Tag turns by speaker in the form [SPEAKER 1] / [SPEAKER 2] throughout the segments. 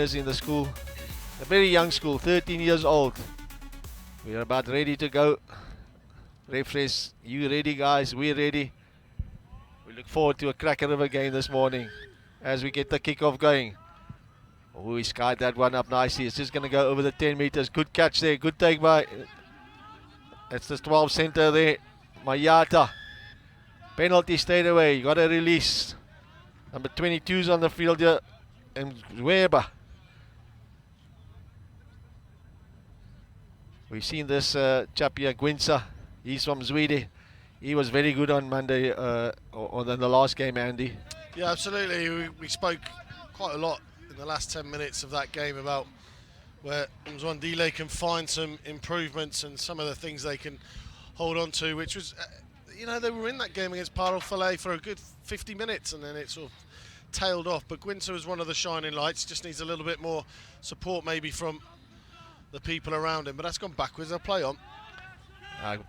[SPEAKER 1] in the school, a very young school, 13 years old. We're about ready to go. Refresh, you ready guys? We're ready. We look forward to a cracker of a game this morning as we get the kickoff going. Oh, he skied that one up nicely. It's just going to go over the 10 meters. Good catch there. Good take by. That's the 12 center there. Mayata. Penalty straight away. You got a release. Number 22's on the field here. And Weber. We've seen this chap here, Gwinsa. He's from Mzwandile. He was very good on Monday, or than the last game, Andy.
[SPEAKER 2] Yeah, absolutely. We spoke quite a lot in the last 10 minutes of that game about where Mzwandile can find some improvements and some of the things they can hold on to, which was, they were in that game against Parel-Falais for a good 50 minutes and then it sort of tailed off. But Gwinsa was one of the shining lights, just needs a little bit more support maybe from the people around him, but that's gone backwards. They'll play on.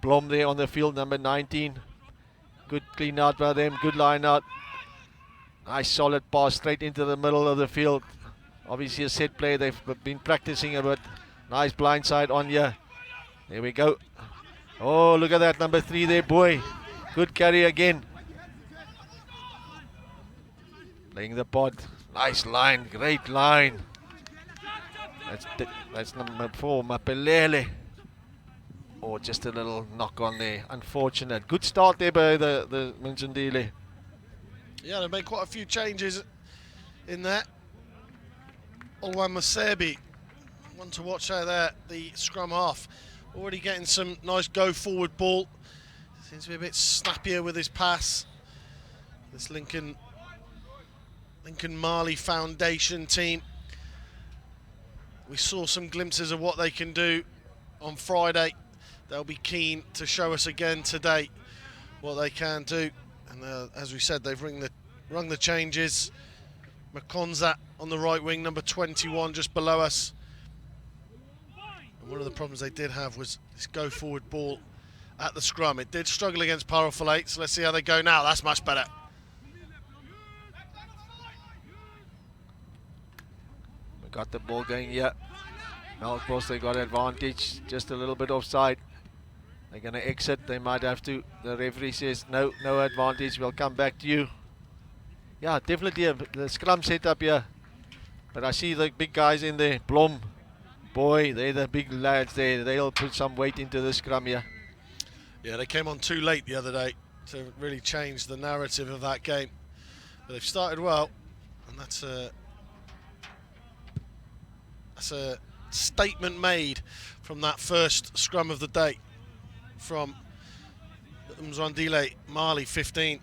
[SPEAKER 1] Blom there on the field, number 19. Good clean out by them, good line out. Nice solid pass straight into the middle of the field. Obviously a set play, they've been practicing a bit. Nice blind side on here. There we go. Oh, look at that, number 3 there, boy. Good carry again. Playing the pod. Nice line, great line. That's number 4, Mapelele. Oh, just a little knock on there. Unfortunate. Good start there by the Mzwandile.
[SPEAKER 2] Yeah, they made quite a few changes in there. Olwan Masebi, one to watch out there, the scrum half. Already getting some nice go forward ball. Seems to be a bit snappier with his pass. This Lincoln Marley Foundation team. We saw some glimpses of what they can do on Friday. They'll be keen to show us again today what they can do. And as we said, they've rung the changes. Makonza on the right wing, number 21, just below us. And one of the problems they did have was this go forward ball at the scrum. It did struggle against Parel-Falais, so let's see how they go now. That's much better.
[SPEAKER 1] We got the ball going here. Melkbos, they got advantage, just a little bit offside. They're going to exit, they might have to. The referee says no advantage, we'll come back to you. Yeah, definitely the scrum set up here. But I see the big guys in there. Blom, boy, they're the big lads there. They'll put some weight into the scrum here.
[SPEAKER 2] Yeah, they came on too late the other day to really change the narrative of that game. But they've started well, and that's a statement made from that first scrum of the day from Mzwandile, Mali 15.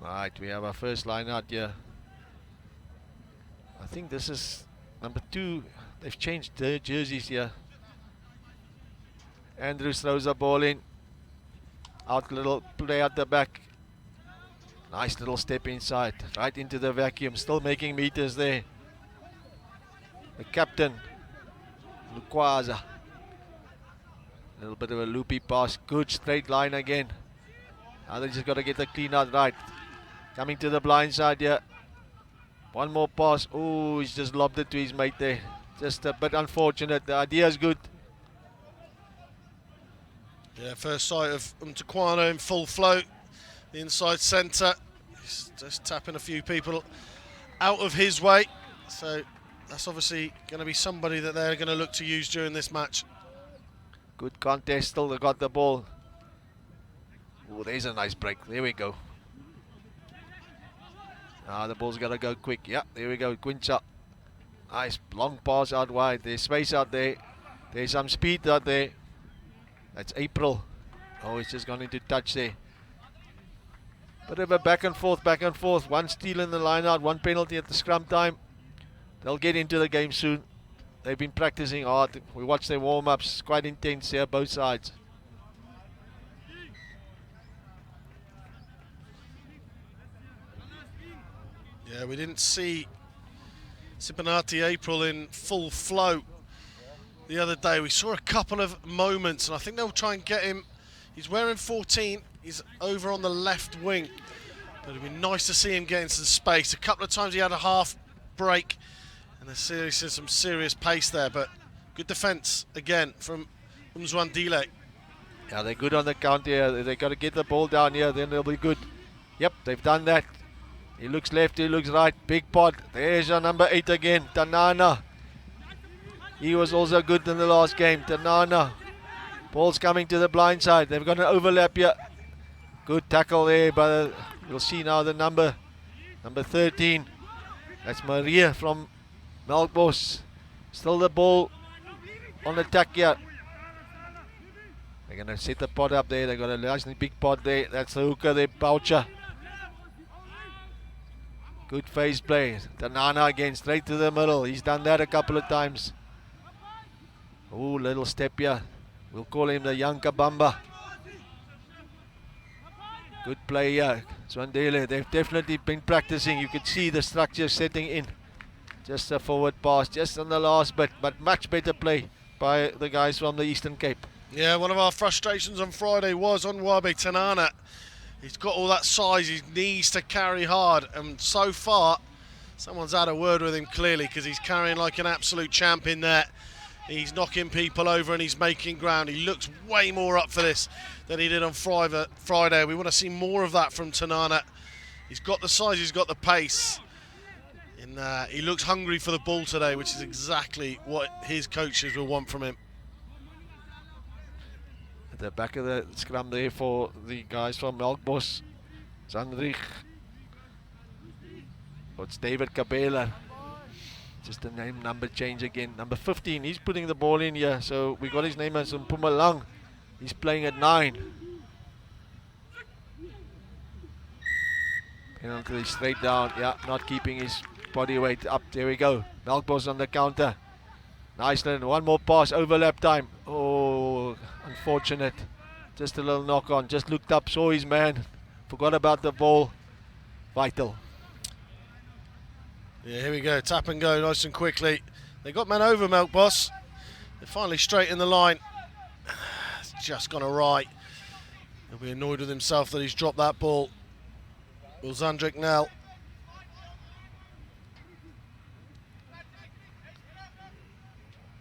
[SPEAKER 1] Right, we have our first line out here. I think this is number 2. They've changed their jerseys here. Andrews throws the ball in. Out little play at the back. Nice little step inside, right into the vacuum. Still making meters there. The captain, Lukwaza. A little bit of a loopy pass. Good straight line again. Now they just got to get the clean out right. Coming to the blind side here. One more pass. Oh, he's just lobbed it to his mate there. Just a bit unfortunate. The idea is good.
[SPEAKER 2] Yeah, first sight of Mtakwano in full flow. The inside centre. He's just tapping a few people out of his way. So that's obviously going to be somebody that they're going to look to use during this match.
[SPEAKER 1] Good contest. Still they got the ball. Oh, there's a nice break. There we go. The ball's got to go quick. Yeah, there we go. Quincha. Nice long pass out wide. There's space out there. There's some speed out there. That's April. Oh, it's just gone into touch there. Bit of a back and forth. One steal in the line out, one penalty at the scrum time. They'll get into the game soon. They've been practicing hard. We watched their warm-ups. Quite intense here, both sides.
[SPEAKER 2] Yeah, we didn't see Sipanati April in full flow the other day. We saw a couple of moments, and I think they'll try and get him. He's wearing 14. He's over on the left wing. But it'd be nice to see him get into the space. A couple of times he had a half break, and there's some serious pace there. But good defence again from Mzwandile.
[SPEAKER 1] Yeah, they're good on the count here. They got to get the ball down here, then they'll be good. Yep, they've done that. He looks left, he looks right. Big pot. There's your number 8 again, Tanana. He was also good in the last game. Tanana. Ball's coming to the blind side. They've got an overlap here. Good tackle there, but you'll see now the number 13. That's Maria from Melkbos. Still the ball on attack here. They're going to set the pot up there. They've got a nice big pot there. That's the hooker there, Boucher. Good face play. Tanana again, straight to the middle. He's done that a couple of times. Oh, little step here. We'll call him the young Kabamba. Good play here. Mzwandile, they've definitely been practicing. You could see the structure setting in. Just a forward pass, just on the last bit, but much better play by the guys from the Eastern Cape.
[SPEAKER 2] Yeah, one of our frustrations on Friday was on Wabe Tanana. He's got all that size, he needs to carry hard, and so far, someone's had a word with him clearly, because he's carrying like an absolute champ in there. He's knocking people over and he's making ground. He looks way more up for this than he did on Friday. We want to see more of that from Tanana. He's got the size, he's got the pace. And he looks hungry for the ball today, which is exactly what his coaches will want from him.
[SPEAKER 1] At the back of the scrum there for the guys from Melkbos. Zandrich. Oh, it's David Kabela. Just the name number change again. Number 15, he's putting the ball in here. So we got his name as Mpumalang. He's playing at 9. Penalty straight down. Yeah, not keeping his body weight up. There we go. Melkbos on the counter. Nice, one more pass, overlap time. Oh, unfortunate. Just a little knock on. Just looked up, saw his man. Forgot about the ball. Vital.
[SPEAKER 2] Yeah, here we go. Tap and go nice and quickly. They got man over, Melkbos. They're finally straight in the line. It's just gone awry. He'll be annoyed with himself that he's dropped that ball. Will Zandrich now.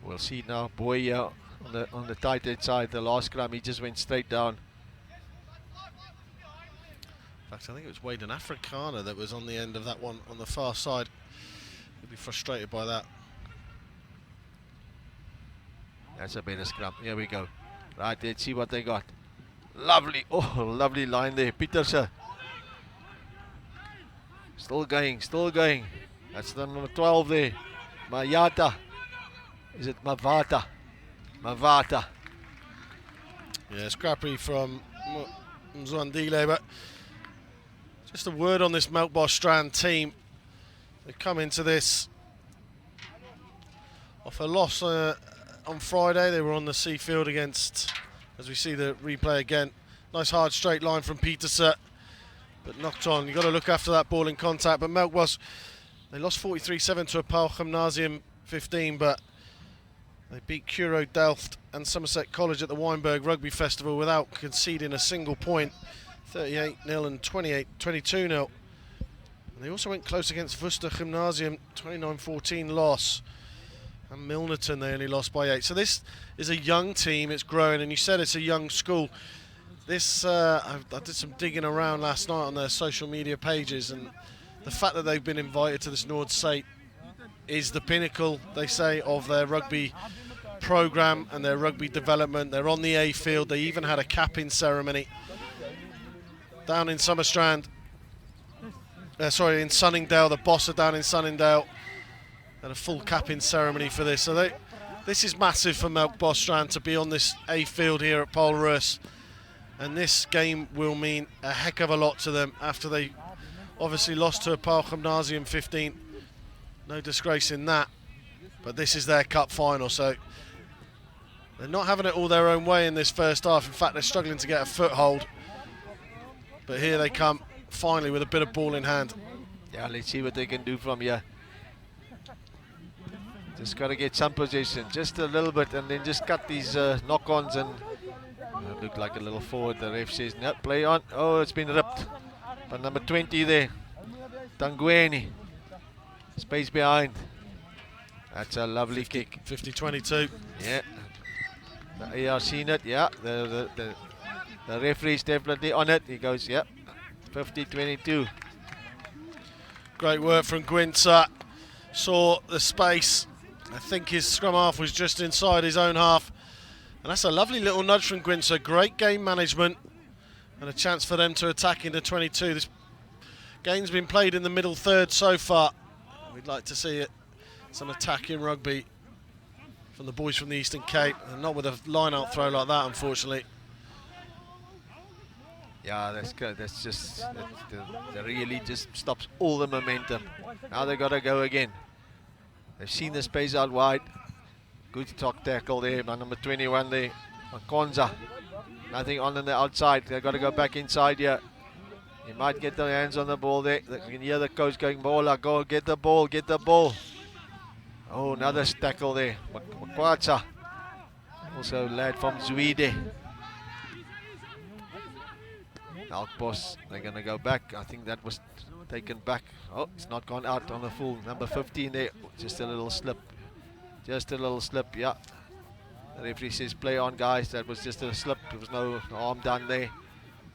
[SPEAKER 1] We'll see now. Boy here on the tight end side. The last scrum, he just went straight down.
[SPEAKER 2] In fact, I think it was Wade and Afrikaner that was on the end of that one on the far side. He'll be frustrated by that.
[SPEAKER 1] That's a better scrum. Here we go. Right, let's see what they got. Lovely. Oh, lovely line there. Petersen. Still going, still going. That's the number 12 there. Mayata. Is it Mavata? Mavata.
[SPEAKER 2] Yeah, scrappy from Mzwandile, but just a word on this Melkbosrand team. They come into this off a loss on Friday. They were on the C field against, as we see the replay again, nice hard straight line from Petersen, but knocked on. You've got to look after that ball in contact. But Melkbos, they lost 43-7 to a Paul Gymnasium 15, but they beat Curo Delft and Somerset College at the Wynberg Rugby Festival without conceding a single point. 38-0 and 22-0. And they also went close against Worcester Gymnasium, 29-14 loss. And Milnerton, they only lost by 8. So this is a young team, it's growing, and you said it's a young school. This, I did some digging around last night on their social media pages, and the fact that they've been invited to this Noord Suid is the pinnacle, they say, of their rugby program and their rugby development. They're on the A field. They even had a capping ceremony down in Summerstrand. Sorry, in Sunningdale. The boss are down in Sunningdale. And a full capping ceremony for this. So this is massive for Melkbosrand to be on this A field here at Paul Roos. And this game will mean a heck of a lot to them after they obviously lost to a Paul Gymnasium 15. No disgrace in that, but this is their cup final, so they're not having it all their own way in this first half. In fact, they're struggling to get a foothold, but here they come finally with a bit of ball in hand.
[SPEAKER 1] Yeah, let's see what they can do from here. Just got to get some possession, just a little bit, and then just cut these knock-ons, and it looked like a little forward. The ref says, no, play on. Oh, it's been ripped. But number 20 there, Tangweni. Space behind. That's a lovely kick.
[SPEAKER 2] 50-22.
[SPEAKER 1] Yeah. You have seen it, yeah. The referee's definitely on it. He goes, yeah. 50-22.
[SPEAKER 2] Great work from Gwinter. Saw the space. I think his scrum half was just inside his own half. And that's a lovely little nudge from Gwinter. Great game management. And a chance for them to attack into 22. This game's been played in the middle third so far. We'd like to see it. Some attacking rugby from the boys from the Eastern Cape. And not with a line-out throw like that, unfortunately.
[SPEAKER 1] Yeah, that's good. That's just, that really just stops all the momentum. Now they've got to go again. They've seen the space out wide. Good top tackle there by number 21 there. Konza. Nothing on the outside. They've got to go back inside here. He might get their hands on the ball there. You can hear the coach going, Bola, go get the ball, get the ball. Oh, another tackle there. Makwatsa. Also lad from Mzwandile. Melkbos, they're going to go back. I think that was taken back. Oh, it's not gone out on the full. Number 15 there. Just a little slip. Just a little slip, yeah. The referee says play on, guys. That was just a slip. There was no harm done there.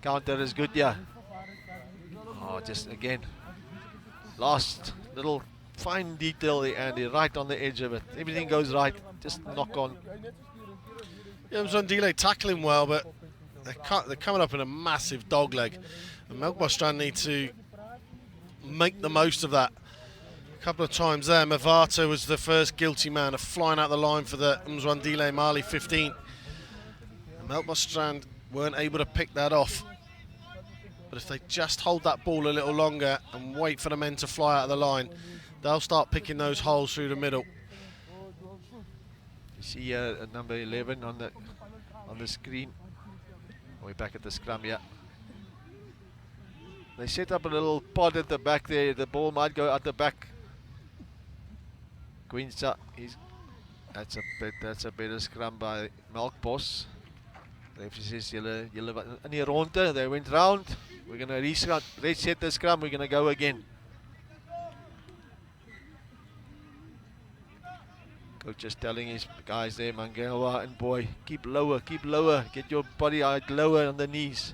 [SPEAKER 1] Counter is good, yeah. Oh, just again. Last little fine detail there, Andy. Right on the edge of it. Everything goes right. Just knock on.
[SPEAKER 2] Yeah, Mzwandile tackling well, but they're coming up in a massive dog leg. And Melkbosrand need to make the most of that. A couple of times there, Mavata was the first guilty man of flying out the line for the Mzwandile Mali 15. And Melkbosrand weren't able to pick that off. But if they just hold that ball a little longer and wait for the men to fly out of the line, they'll start picking those holes through the middle.
[SPEAKER 1] You see number 11 on the screen. We're back at the scrum, yeah. They set up a little pod at the back there. The ball might go at the back. Queensa, that's a better scrum by Melkbos. The referee says, julle in die ronde. They went round. We're going to reset the scrum. We're going to go again. Coach is telling his guys there, Mangelwa and Boy, keep lower, get your body out lower on the knees.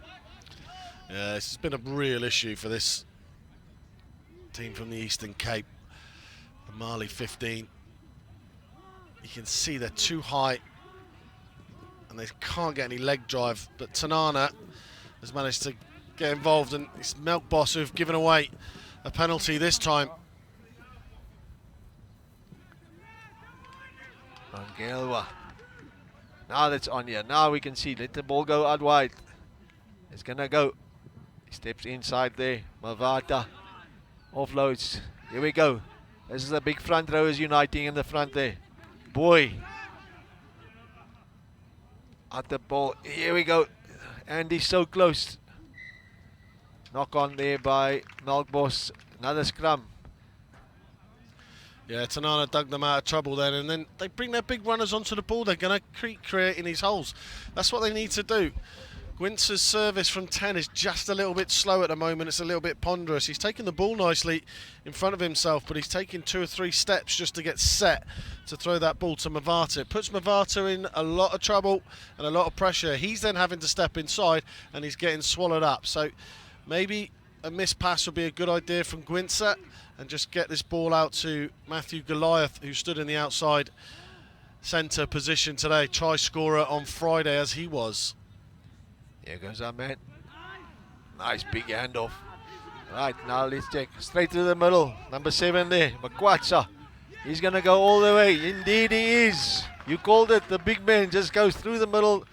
[SPEAKER 2] Yeah, this has been a real issue for this team from the Eastern Cape, the Mali 15. You can see they're too high and they can't get any leg drive, but Tanana has managed to get involved, and it's Melkbos who've given away a penalty this time.
[SPEAKER 1] Mangelwa. Now that's on here. Now we can see. Let the ball go out wide. It's going to go. He steps inside there. Mavata. Offloads. Here we go. This is the big front rowers uniting in the front there. Boy. At the ball. Here we go. Andy's so close. Knock on there by Melkbos. Another scrum.
[SPEAKER 2] Yeah, Tanana dug them out of trouble then, and then they bring their big runners onto the ball. They're going to keep creating these holes. That's what they need to do. Gwinter's service from 10 is just a little bit slow at the moment. It's a little bit ponderous. He's taking the ball nicely in front of himself, but he's taking 2 or 3 steps just to get set to throw that ball to Mavata. It puts Mavata in a lot of trouble and a lot of pressure. He's then having to step inside, and he's getting swallowed up. So maybe a missed pass would be a good idea from Gwinter, and just get this ball out to Matthew Goliath, who stood in the outside centre position today. Try scorer on Friday, as he was.
[SPEAKER 1] Here goes our man. Nice big handoff. Right, now let's check. Straight to the middle. Number 7 there, Makwatsa. He's going to go all the way. Indeed he is. You called it. The big man just goes through the middle.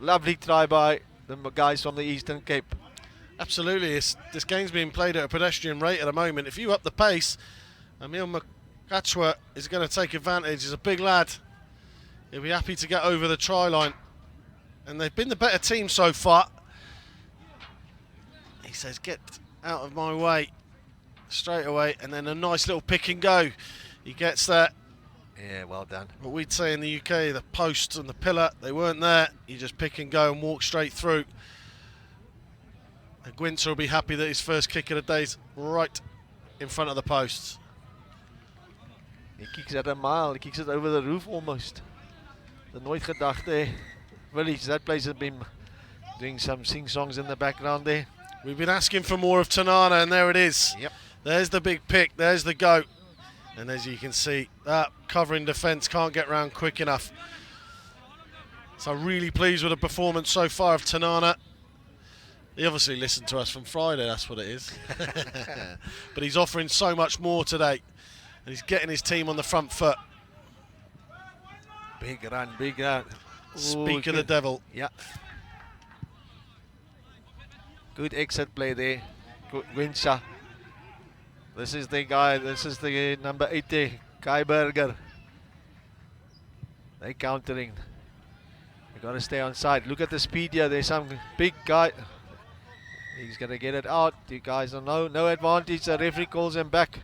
[SPEAKER 1] Lovely try by the guys from the Eastern Cape.
[SPEAKER 2] Absolutely, this game's being played at a pedestrian rate at the moment. If you up the pace, Emil Makachwa is going to take advantage. He's a big lad. He'll be happy to get over the try line. And they've been the better team so far. He says, get out of my way straight away. And then a nice little pick and go. He gets that.
[SPEAKER 1] Yeah, well done.
[SPEAKER 2] What we'd say in the UK, the post and the pillar, they weren't there. You just pick and go and walk straight through. And Gwinter will be happy that his first kick of the day's right in front of the posts.
[SPEAKER 1] He kicks at a mile, he kicks it over the roof almost. The nooit gedachte village, that place has been doing some sing-songs in the background there.
[SPEAKER 2] We've been asking for more of Tanana, and there it is.
[SPEAKER 1] Yep.
[SPEAKER 2] There's the big pick, there's the goat. And as you can see, that covering defence can't get round quick enough. So really pleased with the performance so far of Tanana. He obviously listened to us from Friday, that's what it is. But he's offering so much more today. And he's getting his team on the front foot.
[SPEAKER 1] Big run, big run.
[SPEAKER 2] Speak of the devil.
[SPEAKER 1] Yeah. Good exit play there. Good Winsha. This is the guy, this is the number 80, Kai Berger. They countering. You got to stay on side. Look at the speed here. There's some big guy. He's going to get it out. You guys are no advantage. The referee calls him back.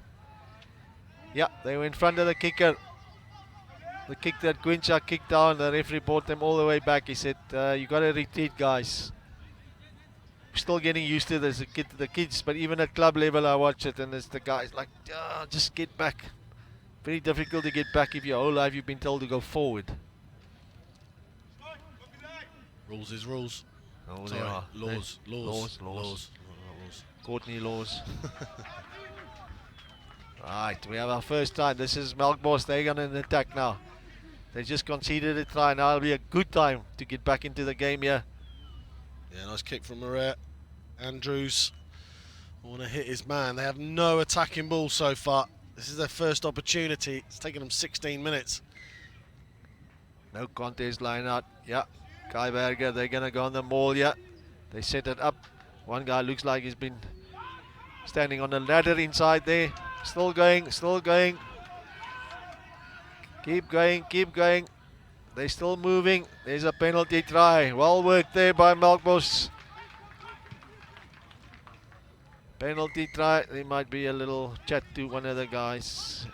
[SPEAKER 1] Yeah, they were in front of the kicker. The kick that Gwincha kicked down, the referee brought them all the way back. He said, you got to retreat, guys. Still getting used to this, the kids, but even at club level I watch it and it's the guys like, just get back. Very difficult to get back if your whole life you've been told to go forward.
[SPEAKER 2] Rules is rules.
[SPEAKER 1] Oh,
[SPEAKER 2] Sorry,
[SPEAKER 1] they are.
[SPEAKER 2] Laws.
[SPEAKER 1] Courtney laws. Right, we have our first time. This is Melkbos. They're going to attack now. They just conceded a try. Now it'll be a good time to get back into the game here.
[SPEAKER 2] Yeah, nice kick from Maria. Andrews want to hit his man. They have no attacking ball so far. This is their first opportunity. It's taken them 16 minutes.
[SPEAKER 1] No contest line out. Yeah, Kai Berger, they're going to go on the maul. Yeah, they set it up. One guy looks like he's been standing on the ladder inside there. Still going, still going. Keep going, keep going. They're still moving. There's a penalty try. Well worked there by Melkbos. Penalty try. There might be a little chat to one of the guys.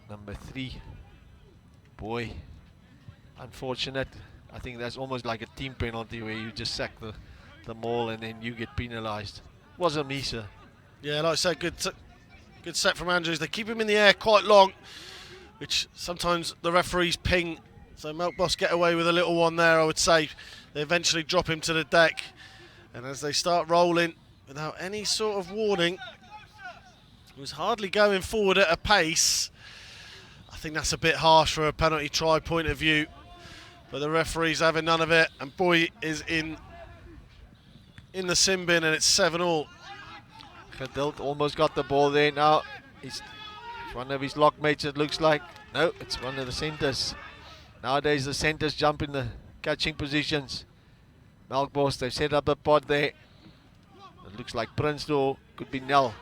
[SPEAKER 1] Number 3. Boy. Unfortunate. I think that's almost like a team penalty where you just sack the maul and then you get penalised. Was a Misa.
[SPEAKER 2] Yeah, like I said, good set from Andrews. They keep him in the air quite long, which sometimes the referees ping. So Melkbos get away with a little one there, I would say. They eventually drop him to the deck. And as they start rolling without any sort of warning, he was hardly going forward at a pace. I think that's a bit harsh for a penalty try point of view. But the referee's having none of it. And Boy is in the sin bin and it's 7-all.
[SPEAKER 1] Gedilt almost got the ball there now. It's one of his lockmates, it looks like. No, it's one of the centres. Nowadays the centres jump in the catching positions. Melkbos, they've set up a pod there. It looks like Prince though, could be Nell.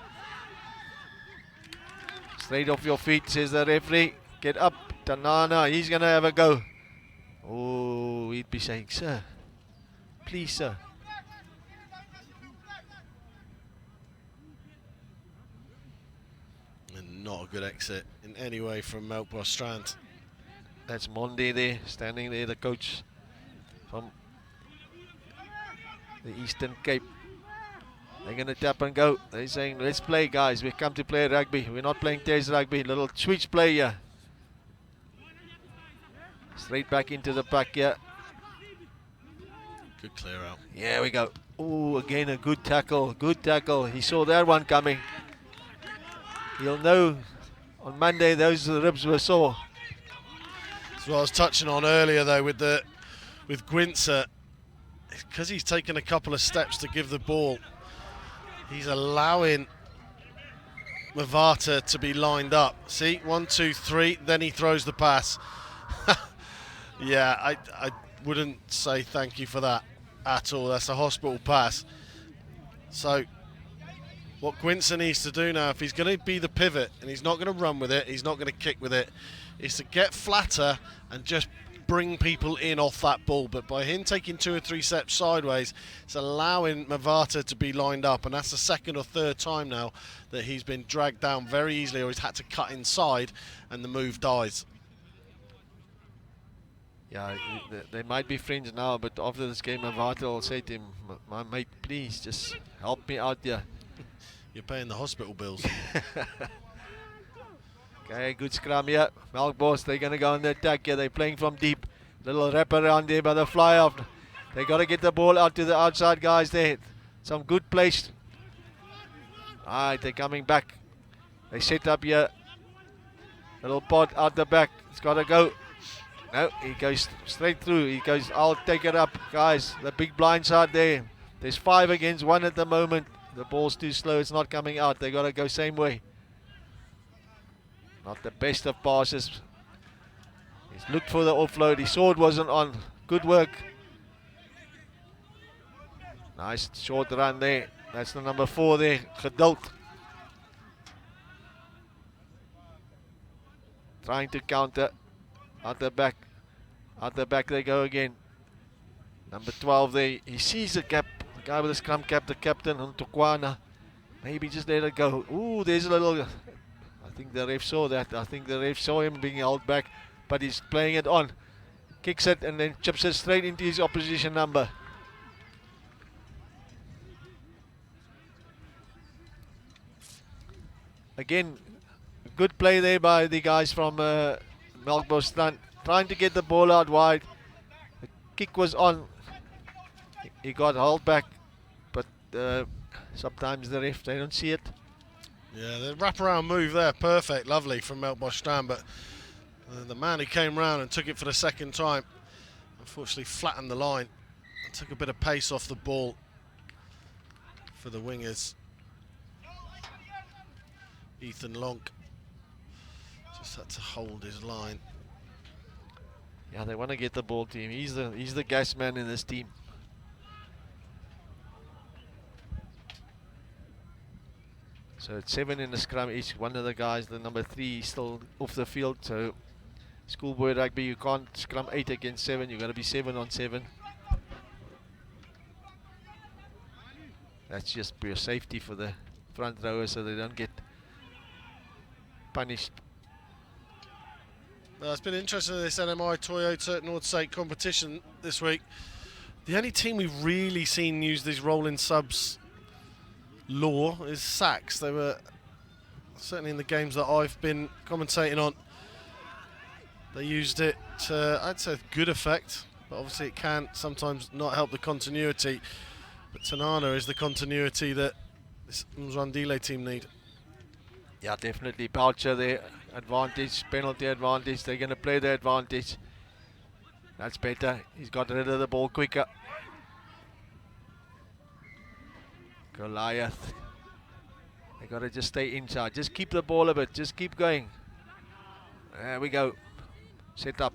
[SPEAKER 1] Straight off your feet, says the referee. Get up, Tanana, he's going to have a go. Oh, he'd be saying, sir, please sir.
[SPEAKER 2] Not a good exit in any way from Melkbosrand.
[SPEAKER 1] That's Monday there, standing there, the coach from the Eastern Cape. They're going to tap and go. They're saying, let's play, guys. We've come to play rugby. We're not playing test rugby. Little switch play here. Straight back into the pack here.
[SPEAKER 2] Good clear out.
[SPEAKER 1] Yeah, we go. Oh, again a good tackle. Good tackle. He saw that one coming. He'll know on Monday those ribs were sore.
[SPEAKER 2] That's what I was touching on earlier though with Gwinter. Because he's taken a couple of steps to give the ball, he's allowing Mavata to be lined up. See, 1, 2, 3, then he throws the pass. Yeah, I wouldn't say thank you for that at all. That's a hospital pass. So what Gwinter needs to do now, if he's going to be the pivot and he's not going to run with it, he's not going to kick with it, is to get flatter and just bring people in off that ball. But by him taking 2 or 3 steps sideways, it's allowing Mavata to be lined up, and that's the second or third time now that he's been dragged down very easily, or he's had to cut inside and the move dies.
[SPEAKER 1] Yeah, they might be friends now, but after this game, Mvata will say to him, my mate, please just help me out here.
[SPEAKER 2] You're paying the hospital bills.
[SPEAKER 1] Okay, good scrum here. Melkbos, they're going to go on the attack here. They're playing from deep. Little wrap around there by the fly off. They got to get the ball out to the outside guys there. Some good place. Alright, they're coming back. They set up here. Little pot out the back. It's got to go. No, he goes straight through. He goes, I'll take it up. Guys, the big blind side there. There's 5 against 1 at the moment. The ball's too slow. It's not coming out. They got to go same way. Not the best of passes. He's looked for the offload. He saw it wasn't on. Good work. Nice short run there. That's the number 4 there. Geduld. Trying to counter. Out the back. Out the back they go again. Number 12 there. He sees the gap. The guy with the scrum cap, the captain, Ntokwana. Maybe just let it go. Ooh, there's a little... I think the ref saw that. I think the ref saw him being held back, but he's playing it on. Kicks it and then chips it straight into his opposition number. Again, good play there by the guys from Melkbosrand, trying to get the ball out wide. The kick was on. He got held back, but sometimes the ref, they don't see it.
[SPEAKER 2] Yeah, the wraparound move there, perfect, lovely from Melkbosrand, but the man who came round and took it for the second time, unfortunately flattened the line and took a bit of pace off the ball for the wingers. Ethan Lonk just had to hold his line.
[SPEAKER 1] Yeah, they want to get the ball to him. He's the gas man in this team. So it's 7 in the scrum each. One of the guys, the number 3, is still off the field. So schoolboy rugby, you can't scrum 8 against 7. You've got to be 7 on 7. That's just pure safety for the front rowers so they don't get punished.
[SPEAKER 2] Well, it's been interesting in this NMI Toyota Noord Suid competition this week. The only team we've really seen use these rolling subs law is Sachs. They were certainly in the games that I've been commentating on. They used it to, I'd say, good effect, but obviously it can sometimes not help the continuity. But Tanana is the continuity that this Mzwandile team need.
[SPEAKER 1] Yeah, definitely. Boucher there, advantage, penalty advantage. They're going to play the advantage. That's better. He's got rid of the ball quicker. Goliath. They got to just stay inside. Just keep the ball a bit. Just keep going. There we go. Set up.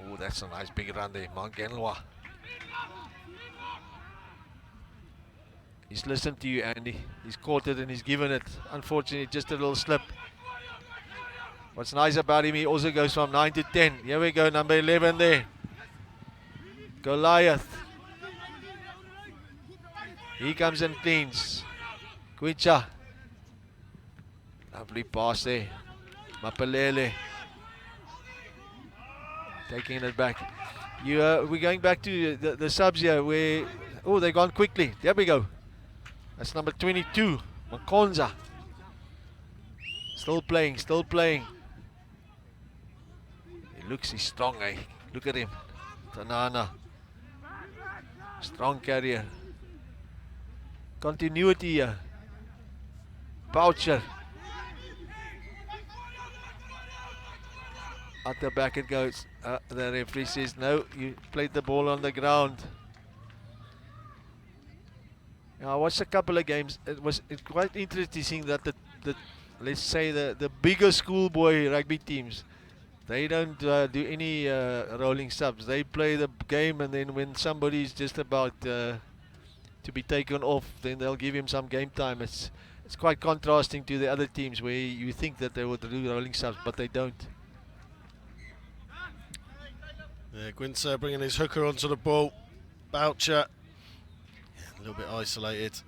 [SPEAKER 1] Oh, that's a nice big run there. Mangenwa. He's listened to you, Andy. He's caught it and he's given it. Unfortunately, just a little slip. What's nice about him, he also goes from 9 to 10. Here we go, number 11 there. Goliath. He comes and cleans. Kwicha. Lovely pass there. Mapalele. Taking it back. We're going back to the subs here where... Oh, they've gone quickly. There we go. That's number 22. Makonza. Still playing, still playing. He's strong, eh? Look at him. Tanana. Strong carrier. Continuity here. Boucher. At the back it goes. The referee says no, you played the ball on the ground. I watched a couple of games. It's quite interesting seeing that the let's say the bigger schoolboy rugby teams, they don't do any rolling subs. They play the game, and then when somebody's just about to be taken off, then they'll give him some game time. It's quite contrasting to the other teams where you think that they would do rolling subs, but they don't.
[SPEAKER 2] Yeah, Gwynser bringing his hooker onto the ball. Boucher. A little bit isolated.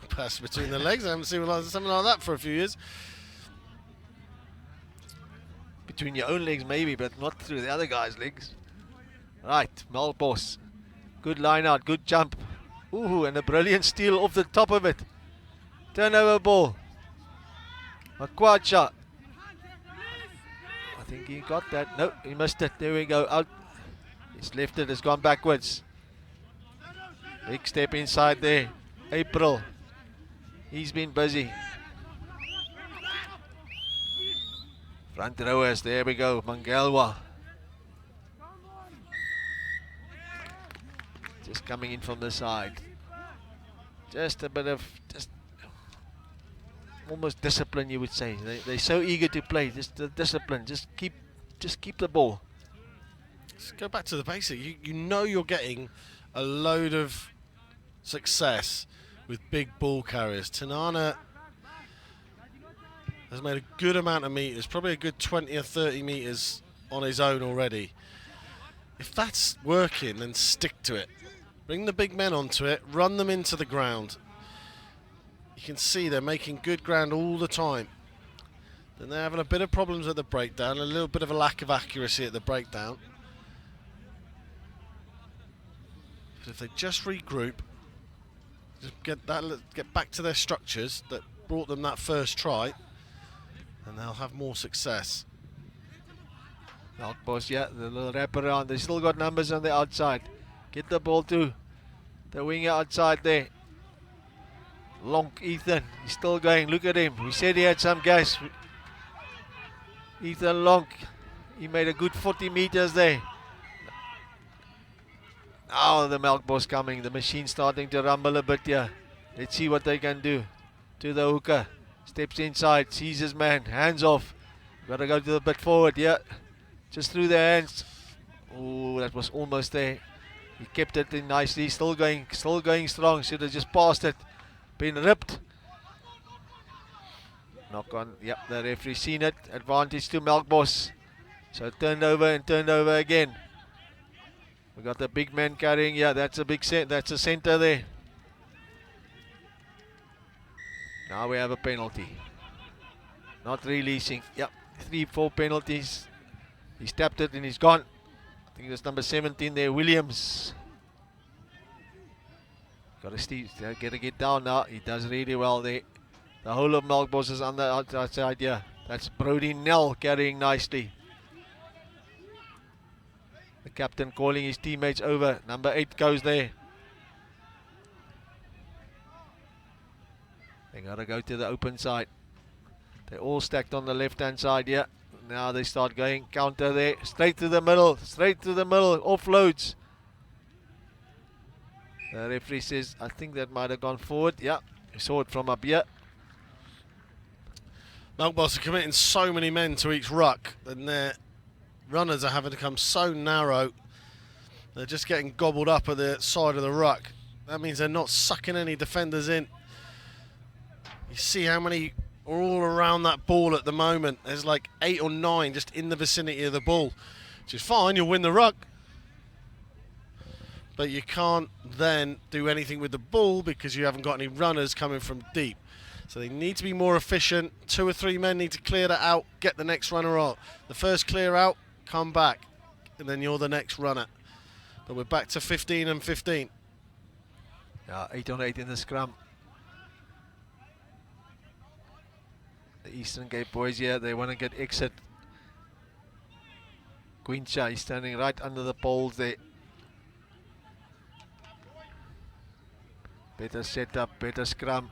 [SPEAKER 2] Pass between the legs. I haven't seen something like that for a few years.
[SPEAKER 1] between your own legs maybe, but not through the other guy's legs. Right, Melkbos. Good line out, good jump. Ooh, and a brilliant steal off the top of it. Turnover ball. Makwacha. I think he got that. No, he missed it. There we go. Out. He's left it. Has gone backwards. Big step inside there. April. He's been busy. Front rowers. There we go. Mangalwa. Just coming in from the side. Just a bit of almost discipline, you would say. They're so eager to play. Just the discipline. Just keep the ball.
[SPEAKER 2] Let's go back to the basic. You know you're getting a load of success with big ball carriers. Tanana has made a good amount of meters, probably a good 20 or 30 meters on his own already. If that's working, then stick to it. Bring the big men onto it, run them into the ground. You can see they're making good ground all the time. Then they're having a bit of problems at the breakdown, a little bit of a lack of accuracy at the breakdown. But if they just regroup, just get back to their structures that brought them that first try, and they'll have more success.
[SPEAKER 1] Melkbos, yeah, the little wrap around. They still got numbers on the outside. Get the ball to the winger outside there. Lonk, Ethan, he's still going. Look at him. We said he had some gas. Ethan Lonk, he made a good 40 meters there. Now the Melkbos coming. The machine's starting to rumble a bit here. Let's see what they can do. To the hooker. Steps inside. Sees his man. Hands off. Got to go to the bit forward. Yeah. Just through the hands. Oh, that was almost there. He kept it in nicely. Still going strong. Should have just passed it. Been ripped. Knock on. Yep, the referee seen it. Advantage to Melkbos. So turned over and turned over again. We got the big man carrying. Yeah, that's a big set. That's a center there. Now we have a penalty. Not releasing. Yep, 3-4 penalties. He's tapped it and he's gone. I think it's number 17 there, Williams. Got to get down now. He does really well there. The whole of Melkbos is on the outside here. That's Brody Nell carrying nicely. The captain calling his teammates over. Number 8 goes there. They got to go to the open side. They're all stacked on the left hand side here. Now they start going counter there. Straight to the middle. Straight to the middle. Offloads. The referee says, I think that might have gone forward. Yeah, you saw it from up here.
[SPEAKER 2] Melkbos are committing so many men to each ruck, and their runners are having to come so narrow. They're just getting gobbled up at the side of the ruck. That means they're not sucking any defenders in. You see how many are all around that ball at the moment. There's like 8 or 9 just in the vicinity of the ball, which is fine. You'll win the ruck. But you can't then do anything with the ball because you haven't got any runners coming from deep. So they need to be more efficient. 2 or 3 men need to clear that out, get the next runner out. The first clear out, come back, and then you're the next runner. But we're back to 15 and 15.
[SPEAKER 1] Yeah, 8 on 8 in the scrum. The Eastern Cape boys here, they want to get exit. Quincha is standing right under the poles there. Better setup, better scrum.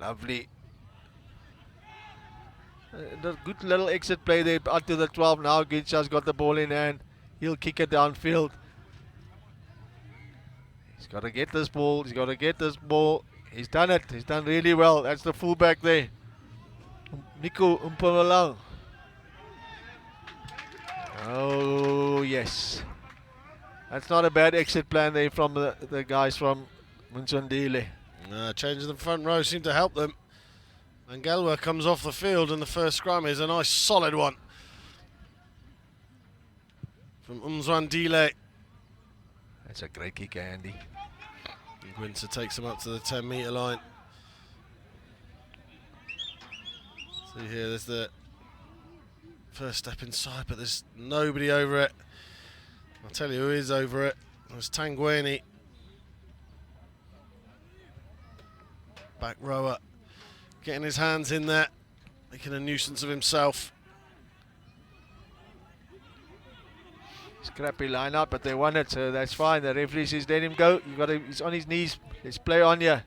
[SPEAKER 1] Lovely. The good little exit play there out to the 12 now. Quincha's got the ball in hand. He'll kick it downfield. He's got to get this ball. He's got to get this ball. He's done it. He's done really well. That's the fullback there. Nico Umpamalang. Oh, yes. That's not a bad exit plan there from the guys from Mzwandile.
[SPEAKER 2] Changing the front row seemed to help them. Mangalwa comes off the field, and the first scrum is a nice solid one from Mzwandile.
[SPEAKER 1] That's a great kick, Andy.
[SPEAKER 2] Winter takes him up to the 10-metre line. See here, there's the first step inside, but there's nobody over it. I'll tell you who is over it. There's Tanguini, back rower, getting his hands in there, making a nuisance of himself.
[SPEAKER 1] Scrappy line-up, but they won it, so that's fine. The referee says let him go. He's on his knees. Let's play on here.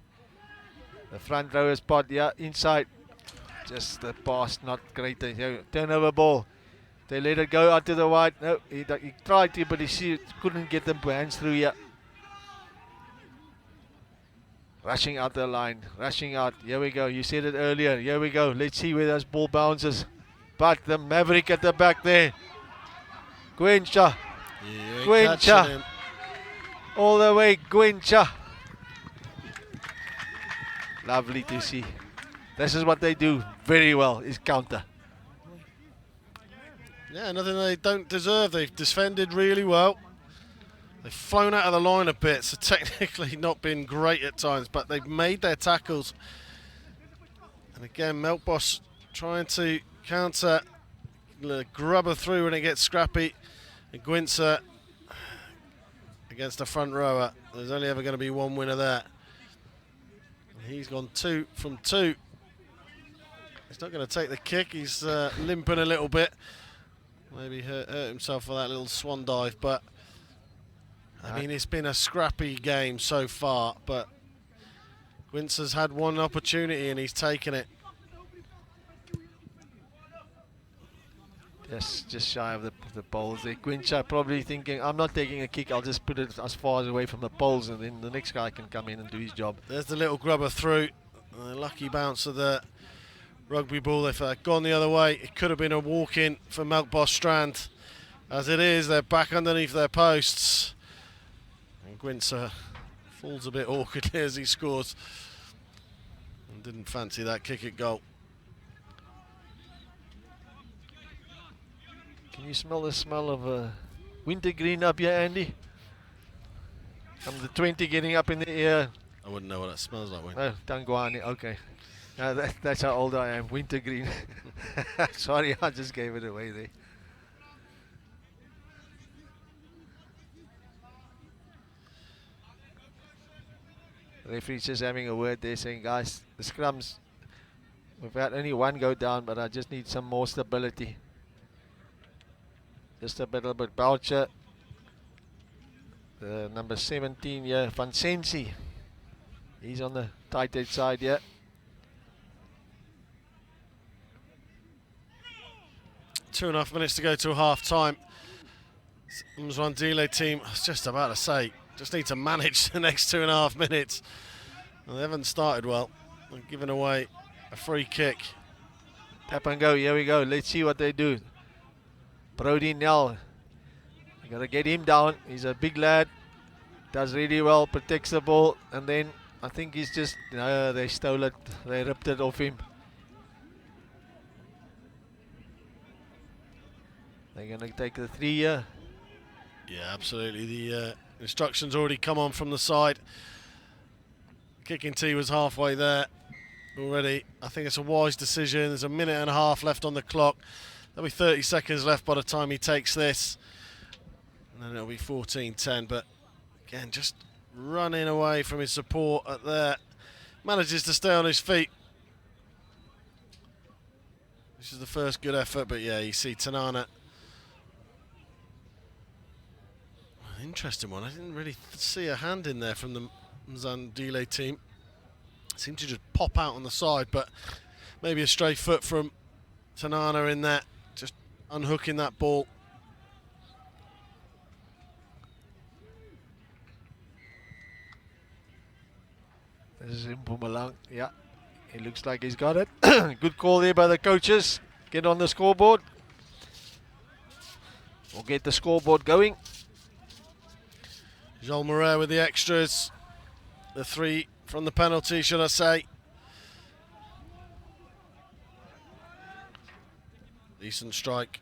[SPEAKER 1] The front rower spot, yeah, inside. Just the pass, not great. Turnover ball. They let it go out to the wide. No, he tried to, but he couldn't get the hands through here. Rushing out the line, rushing out. Here we go. You said it earlier. Here we go. Let's see where this ball bounces. But the Maverick at the back there. Gwencha.
[SPEAKER 2] Yeah,
[SPEAKER 1] Gwencha. All the way, Gwencha. Lovely to see. This is what they do very well, is counter.
[SPEAKER 2] Yeah, nothing they don't deserve. They've defended really well. They've flown out of the line a bit, so technically not been great at times, but they've made their tackles. And again, Melkbos trying to counter, grubber through when it gets scrappy. And Gwinzer against the front rower. There's only ever going to be one winner there. And he's gone 2 from 2. He's not going to take the kick. He's limping a little bit. Maybe hurt himself for that little swan dive, but I mean, it's been a scrappy game so far, but Gwinzer's had one opportunity and he's taken it.
[SPEAKER 1] Yes, just shy of the poles there. Gwincha probably thinking, I'm not taking a kick, I'll just put it as far away from the poles and then the next guy can come in and do his job.
[SPEAKER 2] There's the little grubber through. Lucky bounce of the rugby ball. If they'd gone the other way, it could have been a walk-in for Melkbosrand. As it is, they're back underneath their posts. And Gwinzer falls a bit awkwardly as he scores. And didn't fancy that kick at goal.
[SPEAKER 1] Can you smell the smell of wintergreen up here, Andy? From the 20 getting up in the air.
[SPEAKER 2] I wouldn't know what that smells like.
[SPEAKER 1] Oh, Tanguani, okay. That's how old I am, wintergreen. Sorry, I just gave it away there. The referee's just having a word there saying, guys, the scrums, we've had only one go down, but I just need some more stability. Just a little bit Boucher. The number 17 here, Van Sensi. He's on the tight edge side here.
[SPEAKER 2] Two and a half minutes to go to half time. Mzwandile team, I was just about to say, just need to manage the next 2.5 minutes. Well, they haven't started well. They're giving away a free kick.
[SPEAKER 1] Tap and go, here we go. Let's see what they do. Brody Nell, you gotta get him down. He's a big lad, does really well, protects the ball, and then I think he's just, they stole it, they ripped it off him. They're gonna take the 3 here.
[SPEAKER 2] Yeah, absolutely. The instructions already come on from the side. Kicking tee was halfway there already. I think it's a wise decision. There's a minute and a half left on the clock. There'll be 30 seconds left by the time he takes this. And then it'll be 14-10. But again, just running away from his support at there. Manages to stay on his feet. This is the first good effort, but yeah, you see Tanana. Interesting one. I didn't really see a hand in there from the Mzwandile team. Seemed to just pop out on the side, but maybe a stray foot from Tanana in there. Just unhooking that ball.
[SPEAKER 1] This is Mpumalanga. Yeah, it looks like he's got it. Good call there by the coaches. Get on the scoreboard. We'll get the scoreboard going.
[SPEAKER 2] Jean Moret with the extras. The 3 from the penalty, should I say. Decent strike.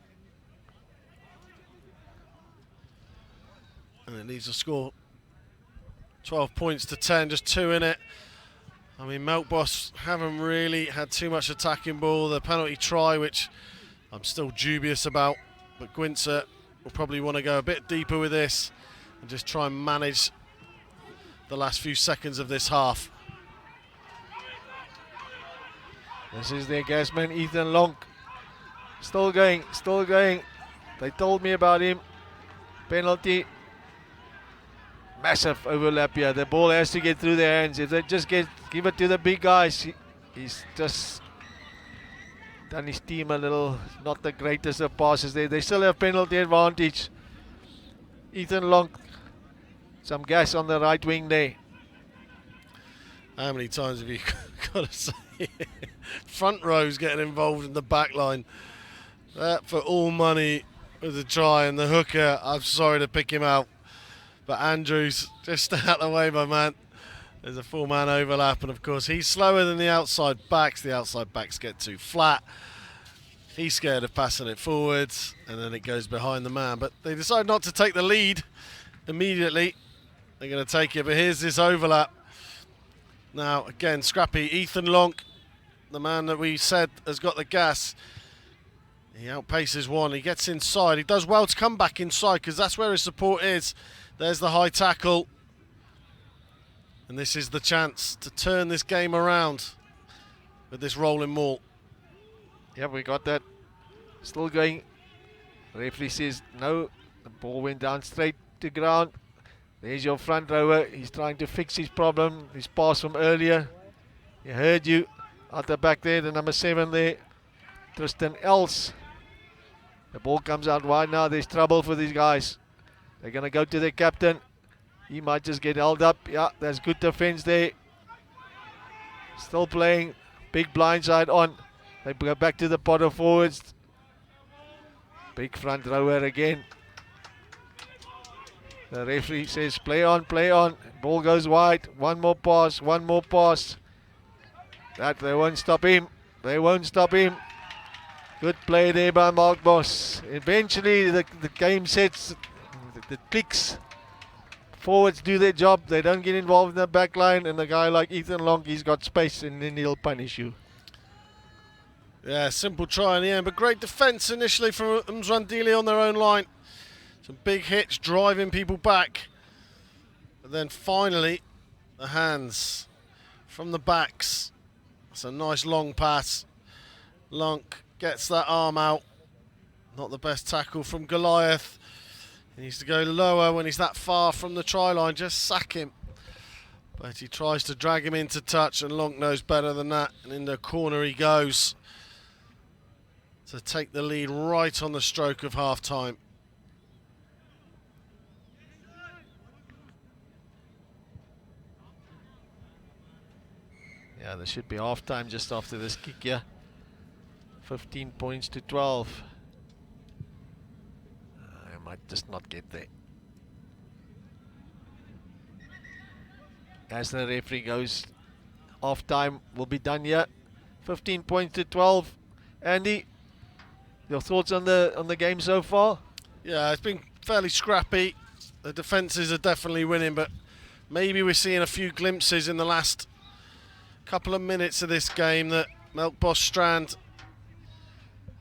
[SPEAKER 2] And it needs a score. 12 points to 10, just 2 in it. I mean, Melkbos haven't really had too much attacking ball. The penalty try, which I'm still dubious about, but Gwintzer will probably want to go a bit deeper with this and just try and manage the last few seconds of this half.
[SPEAKER 1] This is their gasman, Ethan Long. Still going, still going. They told me about him. Penalty. Massive overlap here. The ball has to get through their hands. If they just give it to the big guys, he's just done his team a little, not the greatest of passes there. They still have penalty advantage. Ethan Long, some gas on the right wing there.
[SPEAKER 2] How many times have you got to say front row's getting involved in the back line? That for all money with a try, and the hooker, I'm sorry to pick him out, but Andrews, just stay out of the way, my man. There's a 4-man overlap, and of course he's slower than the outside backs. The outside backs get too flat. He's scared of passing it forwards, and then it goes behind the man. But they decide not to take the lead immediately. They're going to take it, but here's this overlap. Now, again, scrappy. Ethan Long, the man that we said has got the gas. He outpaces one. He gets inside. He does well to come back inside because that's where his support is. There's the high tackle. And this is the chance to turn this game around with this rolling maul.
[SPEAKER 1] Yeah, we got that. Still going. Referee says no. The ball went down straight to ground. There's your front rower. He's trying to fix his problem. His pass from earlier. He heard you. At the back there, the number 7 there. Tristan Els. The ball comes out wide now. There's trouble for these guys. They're going to go to the captain. He might just get held up. Yeah, there's good defense there. Still playing. Big blindside on. They go back to the Potter forwards. Big front rower again. The referee says play on, play on. Ball goes wide. One more pass, one more pass. That they won't stop him. They won't stop him. Good play there by Melkbos. Eventually the game sets, the clicks. Forwards do their job. They don't get involved in the back line, and a guy like Ethan Long, he's got space and then he'll punish you.
[SPEAKER 2] Yeah, simple try in the end, but great defence initially from Mzwandile on their own line. Some big hits driving people back. But then finally, the hands from the backs. It's a nice long pass. Lunk gets that arm out. Not the best tackle from Goliath. He needs to go lower when he's that far from the try line. Just sack him. But he tries to drag him into touch, and Lunk knows better than that. And in the corner he goes to take the lead right on the stroke of half-time.
[SPEAKER 1] Yeah, there should be half-time just after this kick here. 15 points to 12. I might just not get there. As the referee goes, half-time will be done here. 15 points to 12. Andy, your thoughts on the game so far?
[SPEAKER 2] Yeah, it's been fairly scrappy. The defences are definitely winning, but maybe we're seeing a few glimpses in the last couple of minutes of this game that Melkbosrand,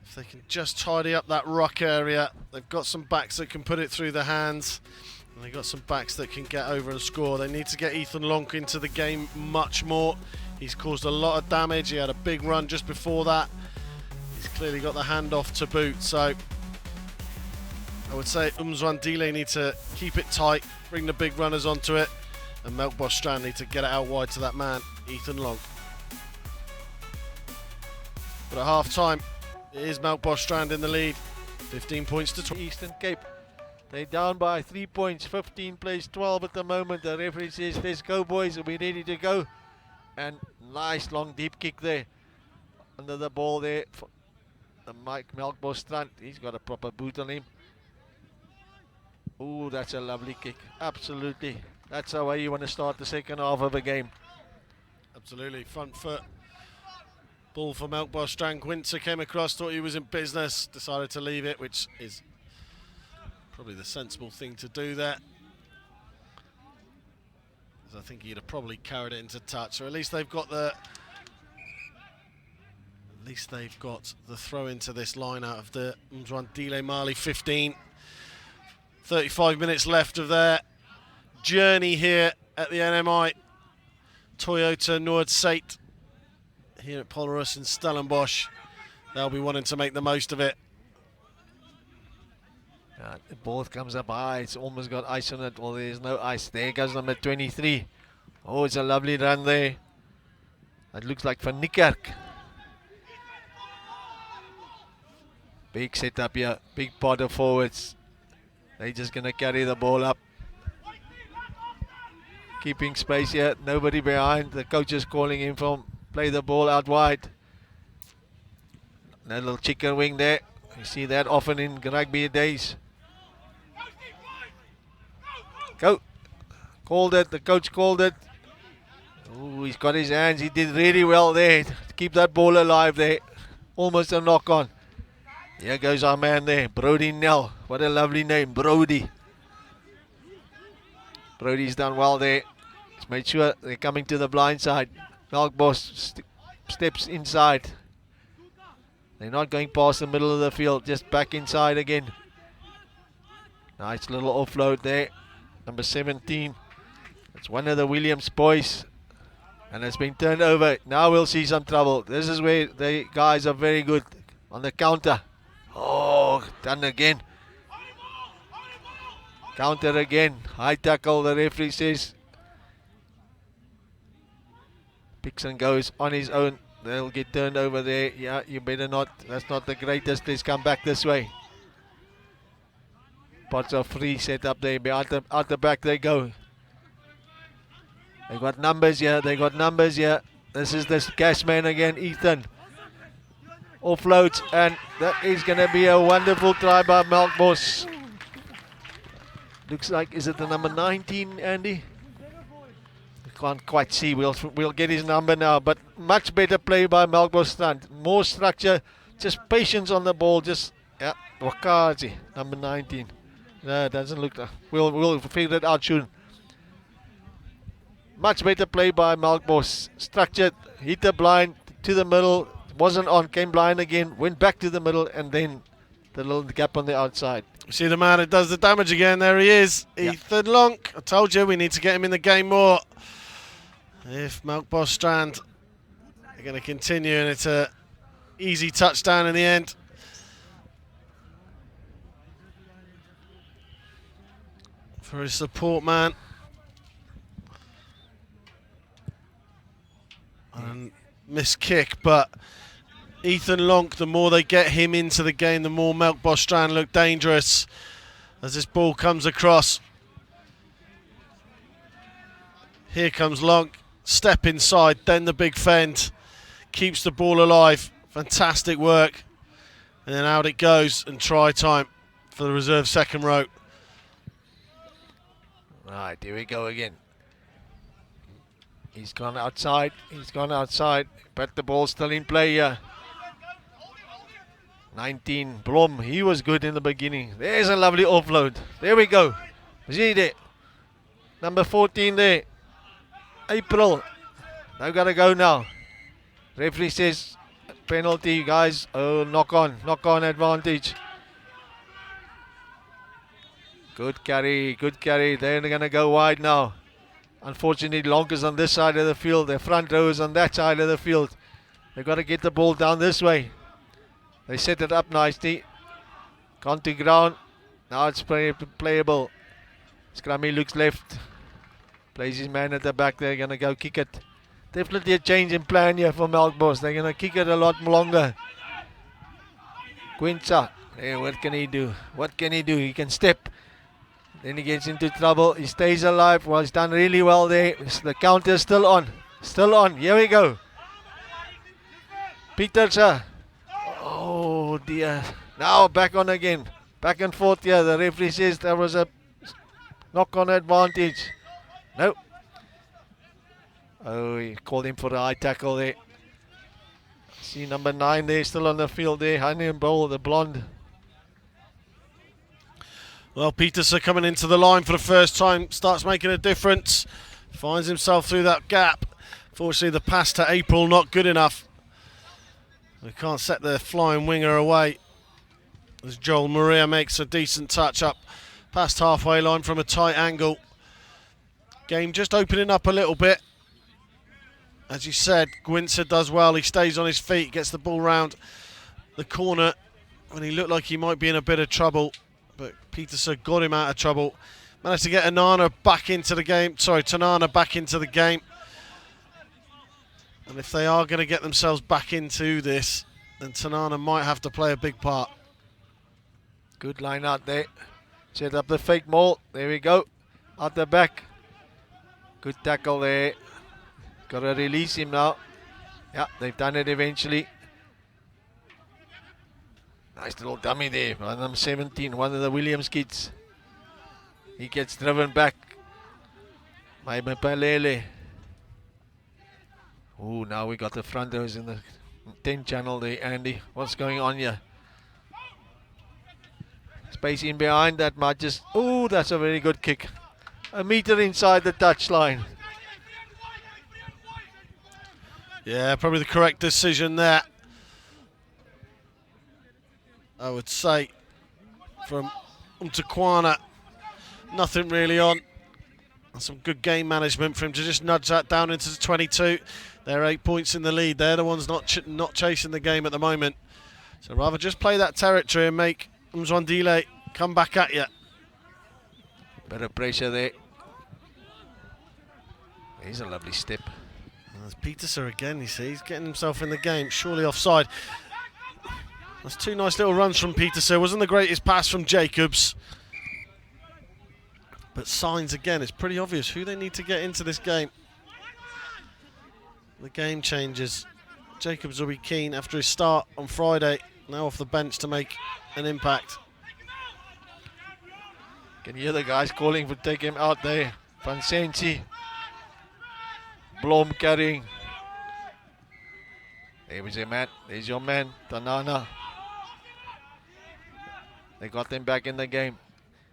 [SPEAKER 2] if they can just tidy up that ruck area, they've got some backs that can put it through the hands, and they've got some backs that can get over and score. They need to get Ethan Long into the game much more. He's caused a lot of damage. He had a big run just before that. He's clearly got the handoff to boot, so I would say Mzwandile need to keep it tight, bring the big runners onto it, and Melkbosrand need to get it out wide to that man, Ethan Long. But at half-time, it is Melkbosrand in the lead, 15 points to 12.
[SPEAKER 1] Eastern Cape, they're down by 3 points, 15 plays 12 at the moment. The referee says, let's go boys, we're ready to go. And nice long deep kick there, under the ball there. The Melkbosrand, he's got a proper boot on him. Ooh, that's a lovely kick, absolutely. That's the way you want to start the second half of a game.
[SPEAKER 2] Absolutely, front foot. Ball for Melkbosrand. Gwintzer came across, thought he was in business, decided to leave it, which is probably the sensible thing to do there. I think he'd have probably carried it into touch, or at least they've got the At least they've got the throw into this line out of the Mzwandile Mali 15. 35 minutes left of their journey here at the NMI Toyota Noord Suid here at Polaris and Stellenbosch. They'll be wanting to make the most of it.
[SPEAKER 1] The ball comes up high. It's almost got ice on it. Well, there's no ice. There goes number 23. Oh, it's a lovely run there. That looks like Van Niekerk. Big setup here. Big pot of forwards. They're just going to carry the ball up. Keeping space here. Nobody behind. The coach is calling him from play the ball out wide. That little chicken wing there. You see that often in rugby days. Go. Called it. The coach called it. Oh, he's got his hands. He did really well there to keep that ball alive there. Almost a knock on. Here goes our man there. Brody Nell. What a lovely name. Brody. Brody's done well there. He's made sure they're coming to the blind side. Melkbos steps inside. They're not going past the middle of the field. Just back inside again. Nice little offload there. Number 17. It's one of the Williams boys. And it's been turned over. Now we'll see some trouble. This is where the guys are very good on the counter. Oh, done again. Counter again. High tackle, the referee says. Picks and goes on his own. They'll get turned over there. Yeah, you better not. That's not the greatest. Let's come back this way. Pots are free set up there. Out the back they go. They got numbers here. They got numbers here. This is this gas man again, Ethan. Offloads, and that is going to be a wonderful try by Melkbos. Looks like, is it the number 19, Andy? I can't quite see. We'll get his number now, but much better play by Melkbosrand. More structure, just patience on the ball. Just Wakazi, number 19. No, it doesn't look. We'll figure it out soon. Much better play by Melkbos. Structured, hit the blind to the middle. Wasn't on, came blind again, went back to the middle, and then the little gap on the outside.
[SPEAKER 2] See the man that does the damage again. There he is, Ethan Long. I told you we need to get him in the game more. If Melkbosrand are going to continue, and it's a easy touchdown in the end. For his support man. And missed kick, but Ethan Long, the more they get him into the game, the more Melkbosrand look dangerous as this ball comes across. Here comes Long, step inside, then the big fend, keeps the ball alive. Fantastic work. And then out it goes, and try time for the reserve second row.
[SPEAKER 1] Right, here we go again. He's gone outside, but the ball's still in play here. 19, Blom, he was good in the beginning. There's a lovely offload. There we go. See there. Number 14 there. April. Now gotta go now. Referee says penalty, guys. Oh, knock on advantage. Good carry. They're gonna go wide now. Unfortunately, Long is on this side of the field. The front row is on that side of the field. They've got to get the ball down this way. They set it up nicely. Gone to ground. Now it's playable. Scrummy looks left. Plays his man at the back. They're going to go kick it. Definitely a change in plan here for Melkbos. They're going to kick it a lot longer. Quinta. Hey, what can he do? He can step. Then he gets into trouble. He stays alive. Well, he's done really well there. The counter is still on. Here we go. Petersen. Oh dear. Now back on again. Back and forth here. The referee says there was a knock-on advantage. No. Oh, he called him for a high tackle there. See number 9 there, still on the field there. Honey and Bowl, the blonde.
[SPEAKER 2] Well, Petersen coming into the line for the first time, starts making a difference. Finds himself through that gap. Fortunately, the pass to April not good enough. They can't set their flying winger away as Joel Maria makes a decent touch up past halfway line from a tight angle. Game just opening up a little bit. As you said, Gwinter does well. He stays on his feet, gets the ball round the corner when he looked like he might be in a bit of trouble. But Peterson got him out of trouble. Managed to get Tanana back into the game. And if they are going to get themselves back into this, then Tanana might have to play a big part.
[SPEAKER 1] Good line out there. Set up the fake maul. There we go. Out the back. Good tackle there. Got to release him now. Yeah, they've done it eventually. Nice little dummy there. Number 17, one of the Williams kids. He gets driven back. Maiba Palele. Oh, now we got the front rows in the 10 channel there, Andy. What's going on here? Space in behind that might just... Oh, that's a very good kick. A meter inside the touchline.
[SPEAKER 2] Yeah, probably the correct decision there, I would say, from Umtakwana. Nothing really on. Some good game management for him to just nudge that down into the 22. They're 8 points in the lead. They're the ones not chasing the game at the moment. So rather just play that territory and make Mzwandile come back at you.
[SPEAKER 1] Bit of pressure there. He's a lovely step.
[SPEAKER 2] There's Peterson again, you see. He's getting himself in the game. Surely offside. That's two nice little runs from Peterson. Wasn't the greatest pass from Jacobs. But signs again, it's pretty obvious who they need to get into this game. The game changes. Jacobs will be keen after his start on Friday. Now off the bench to make an impact.
[SPEAKER 1] Can you hear the guys calling for take him out there? Van Sensi. Blom carrying. There was your man. There's your man, Tanana. They got them back in the game.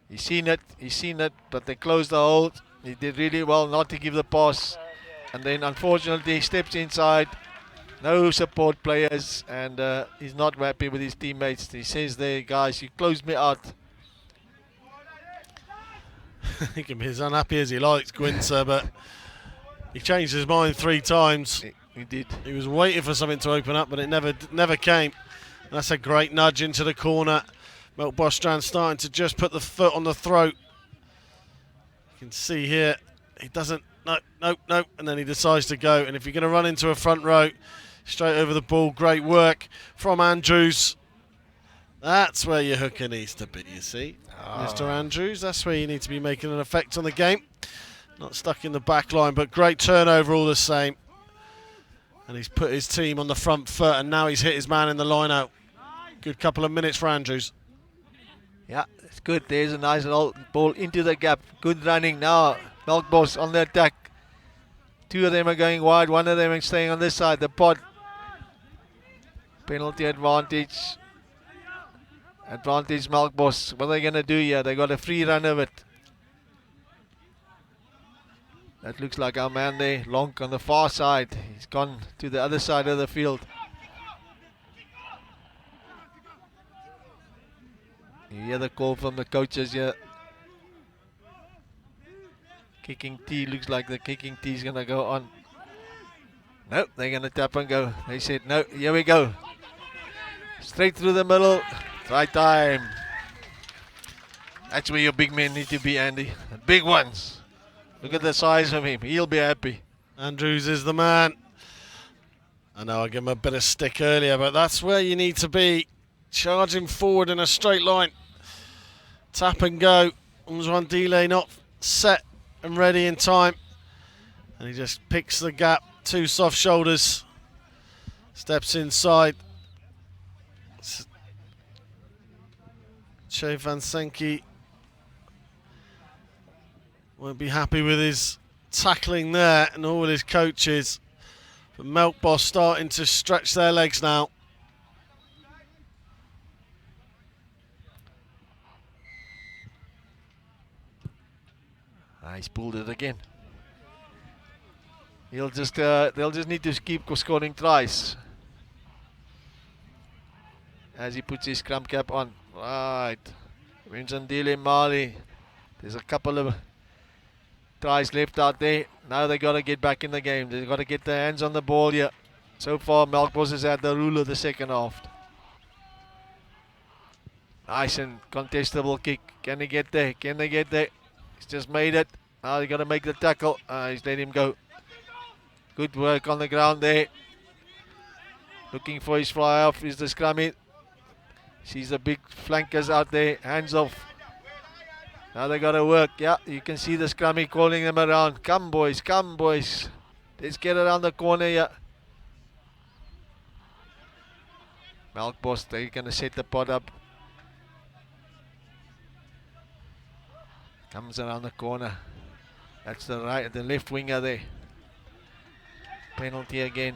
[SPEAKER 1] He's seen it, but they closed the hold. He did really well not to give the pass. And then unfortunately he steps inside. No support players, and he's not happy with his teammates. He says there, guys, you closed me out.
[SPEAKER 2] He can be as unhappy as he likes, Gwinter, but he changed his mind 3 times.
[SPEAKER 1] He did.
[SPEAKER 2] He was waiting for something to open up, but it never came. And that's a great nudge into the corner. Melkbosrand starting to just put the foot on the throat. You can see here, he doesn't, no, and then he decides to go. And if you're going to run into a front row, straight over the ball, great work from Andrews. That's where your hooker needs to be, you see. Mr. Andrews, that's where you need to be making an effect on the game. Not stuck in the back line, but great turnover all the same. And he's put his team on the front foot, and now he's hit his man in the line out. Good couple of minutes for Andrews.
[SPEAKER 1] Yeah, it's good. There's a nice little ball into the gap. Good running now. Melkbos on the attack. 2 of them are going wide. 1 of them is staying on this side. The pod. Penalty advantage. Advantage Melkbos. What are they going to do here? They got a free run of it. That looks like our man there. Lonk on the far side. He's gone to the other side of the field. You hear the call from the coaches here. Kicking tee, looks like the kicking tee is going to go on. No, they're going to tap and go. They said, no, here we go. Straight through the middle. Try time. That's where your big men need to be, Andy. The big ones. Look at the size of him. He'll be happy.
[SPEAKER 2] Andrews is the man. I know I gave him a bit of stick earlier, but that's where you need to be. Charging forward in a straight line. Tap and go. Mzwandile not set and ready in time. And he just picks the gap. 2 soft shoulders. Steps inside. Che Van Senki won't be happy with his tackling there and all his coaches. But Melkbos starting to stretch their legs now.
[SPEAKER 1] He's pulled it again. They'll just need to keep scoring tries. as he puts his scrum cap on. Right. Mzwandile Mali. There's a couple of tries left out there. Now they got to get back in the game. They've got to get their hands on the ball here. So far, Melkbos has had the rule of the second half. Nice and contestable kick. Can they get there? Can they get there? He's just made it. Now they got to make the tackle. He's let him go. Good work on the ground there. Looking for his fly off is the scrummy. Sees the big flankers out there. Hands off. Now they got to work. Yeah, you can see the scrummy calling them around. Come boys, come boys. Let's get around the corner here. Melkbos, they're going to set the pot up. Comes around the corner. That's the left winger there. Penalty again.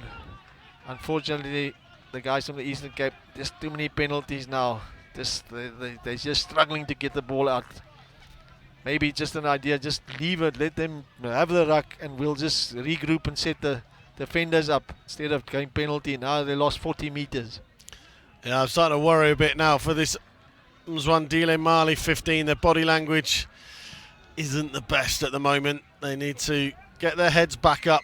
[SPEAKER 1] Unfortunately, the guys from the Eastern Cape, there's too many penalties now. They're just struggling to get the ball out. Maybe just an idea, just leave it, let them have the ruck, and we'll just regroup and set the defenders up instead of going penalty. Now they lost 40 meters.
[SPEAKER 2] Yeah, I'm starting to worry a bit now for this Mzwandile Mali 15. Their body language isn't the best at the moment. They need to get their heads back up.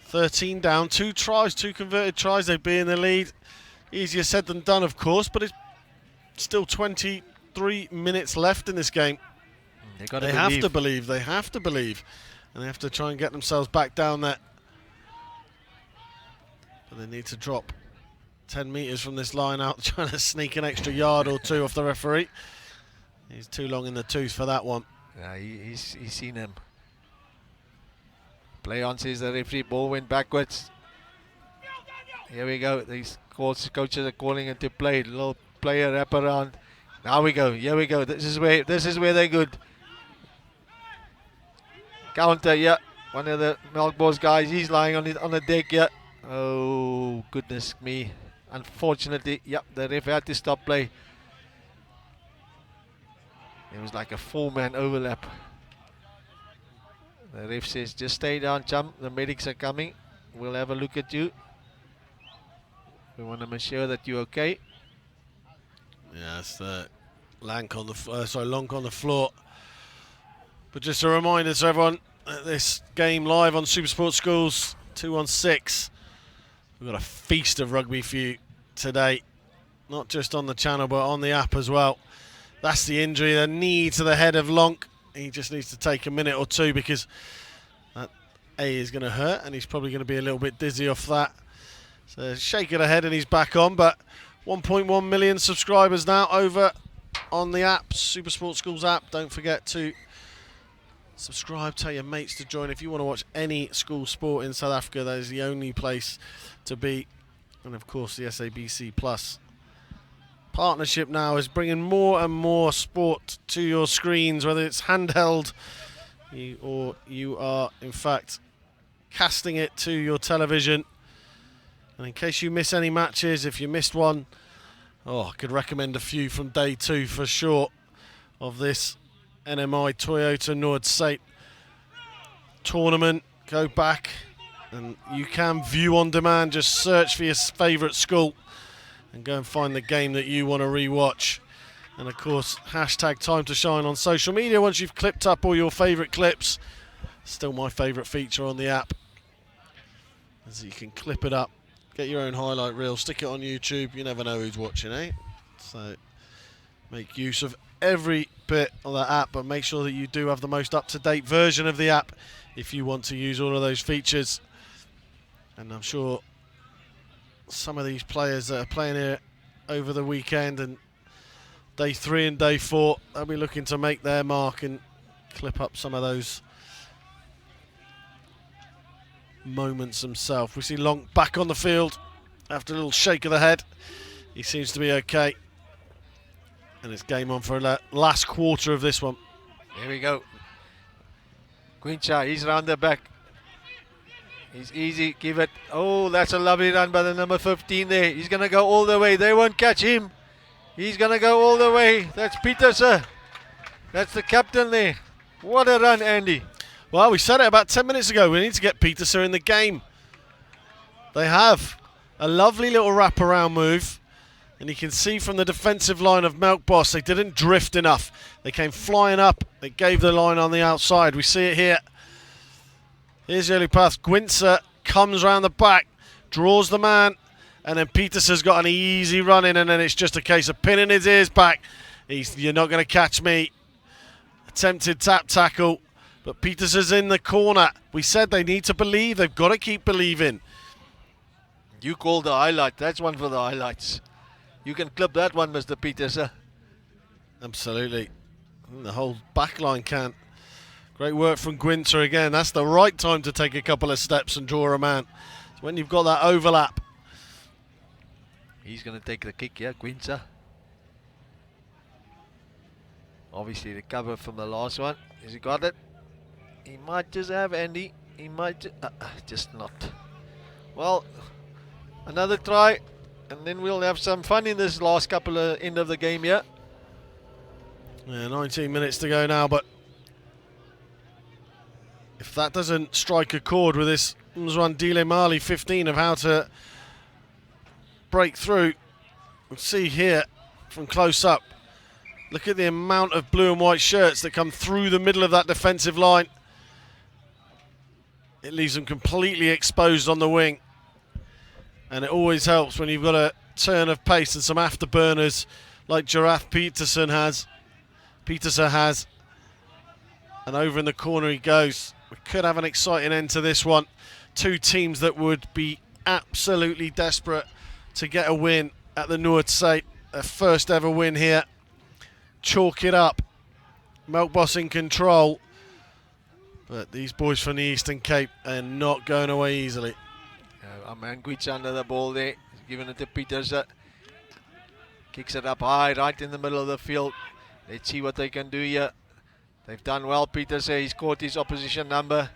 [SPEAKER 2] 13 down, 2 tries, 2 converted tries. They'd be in the lead. Easier said than done, of course, but it's still 23 minutes left in this game. They have to believe. They have to believe. And they have to try and get themselves back down there. But they need to drop 10 metres from this line out, trying to sneak an extra yard or 2 off the referee. He's too long in the tooth for that one.
[SPEAKER 1] Yeah, he's seen him. Play on, says the referee. Ball went backwards. Here we go. These coaches are calling it to play. Little player wrap around. Now we go. Here we go. This is where they're good. Counter. Yeah. One of the Melkbos guys. He's lying on the deck. Yeah. Oh goodness me. Unfortunately, yep. The ref had to stop play. It was like a 4-man overlap. The ref says, just stay down, chum. The medics are coming. We'll have a look at you. We want to make sure that you're okay.
[SPEAKER 2] Yeah, it's the Lonk on the floor. But just a reminder to everyone, this game live on Super Sports Schools 2-on-6. We've got a feast of rugby for you today. Not just on the channel, but on the app as well. That's the injury, the knee to the head of Lonk. He just needs to take a minute or 2 because that A is going to hurt, and he's probably going to be a little bit dizzy off that. So shake of the head and he's back on, but 1.1 million subscribers now over on the app, Super Sports Schools app. Don't forget to subscribe, tell your mates to join. If you want to watch any school sport in South Africa, that is the only place to be. And of course the SABC Plus partnership now is bringing more and more sport to your screens, whether it's handheld or you are in fact casting it to your television. And in case you miss any matches, if you missed one, I could recommend a few from day 2 for sure of this NMI Toyota Noord Suid tournament. Go back and you can view on demand. Just search for your favourite school and go and find the game that you want to re-watch. And of course, hashtag Time to Shine on social media once you've clipped up all your favourite clips. Still my favourite feature on the app, as you can clip it up, get your own highlight reel, stick it on YouTube. You never know who's watching, eh? So make use of every bit of that app, but make sure that you do have the most up-to-date version of the app if you want to use all of those features. And I'm sure some of these players that are playing here over the weekend and day 3 and day 4, they'll be looking to make their mark and clip up some of those moments himself. We see Lonk back on the field after a little shake of the head. He seems to be okay. And it's game on for the last quarter of this one.
[SPEAKER 1] Here we go. Quincha, he's round the back. He's easy, give it. Oh, that's a lovely run by the number 15 there. He's going to go all the way. They won't catch him. He's going to go all the way. That's Petersen. That's the captain there. What a run, Andy.
[SPEAKER 2] Well, we said it about 10 minutes ago. We need to get Petersen in the game. They have a lovely little wraparound move. And you can see from the defensive line of Melkbos, they didn't drift enough. They came flying up. They gave the line on the outside. We see it here. Here's the early pass. Gwintzer comes round the back, draws the man, and then Pieters's got an easy run in, and then it's just a case of pinning his ears back. You're not going to catch me. Attempted tap tackle, but Pieters's in the corner. We said they need to believe. They've got to keep believing.
[SPEAKER 1] You call the highlight. That's one for the highlights. You can clip that one, Mr. Pietersen.
[SPEAKER 2] Absolutely. The whole backline can. Great work from Gwintzer again. That's the right time to take a couple of steps and draw a man. It's when you've got that overlap.
[SPEAKER 1] He's going to take the kick here, Gwintzer. Obviously the cover from the last one. Has he got it? He might just have, Andy. He might just not. Well, another try. And then we'll have some fun in this last couple of end of the game here.
[SPEAKER 2] Yeah, 19 minutes to go now, but if that doesn't strike a chord with this Mzwandile Mali 15 of how to break through, we'll see here from close up. Look at the amount of blue and white shirts that come through the middle of that defensive line. It leaves them completely exposed on the wing. And it always helps when you've got a turn of pace and some afterburners like Giraffe Pietersen has. And over in the corner he goes. We could have an exciting end to this one. Two teams that would be absolutely desperate to get a win at the Noord Suid. Their first ever win here. Chalk it up. Melkbos in control. But these boys from the Eastern Cape are not going away easily.
[SPEAKER 1] Our man Gwitz under the ball there. He's giving it to Pietersen. Kicks it up high, right in the middle of the field. Let's see what they can do here. They've done well, Pietersen. He's caught his opposition number.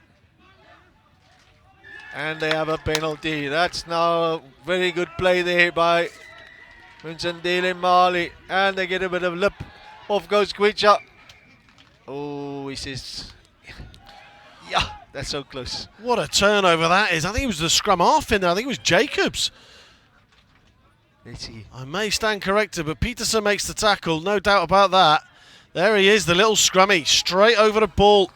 [SPEAKER 1] And they have a penalty. That's now a very good play there by Mzwandile Mali. And they get a bit of lip. Off goes Gwitz. Oh, he says... Yeah, that's so close.
[SPEAKER 2] What a turnover that is. I think it was the scrum half in there. I think it was Jacobs.
[SPEAKER 1] Let's see.
[SPEAKER 2] I may stand corrected, but Pietersen makes the tackle. No doubt about that. There he is, the little scrummy. Straight over the ball.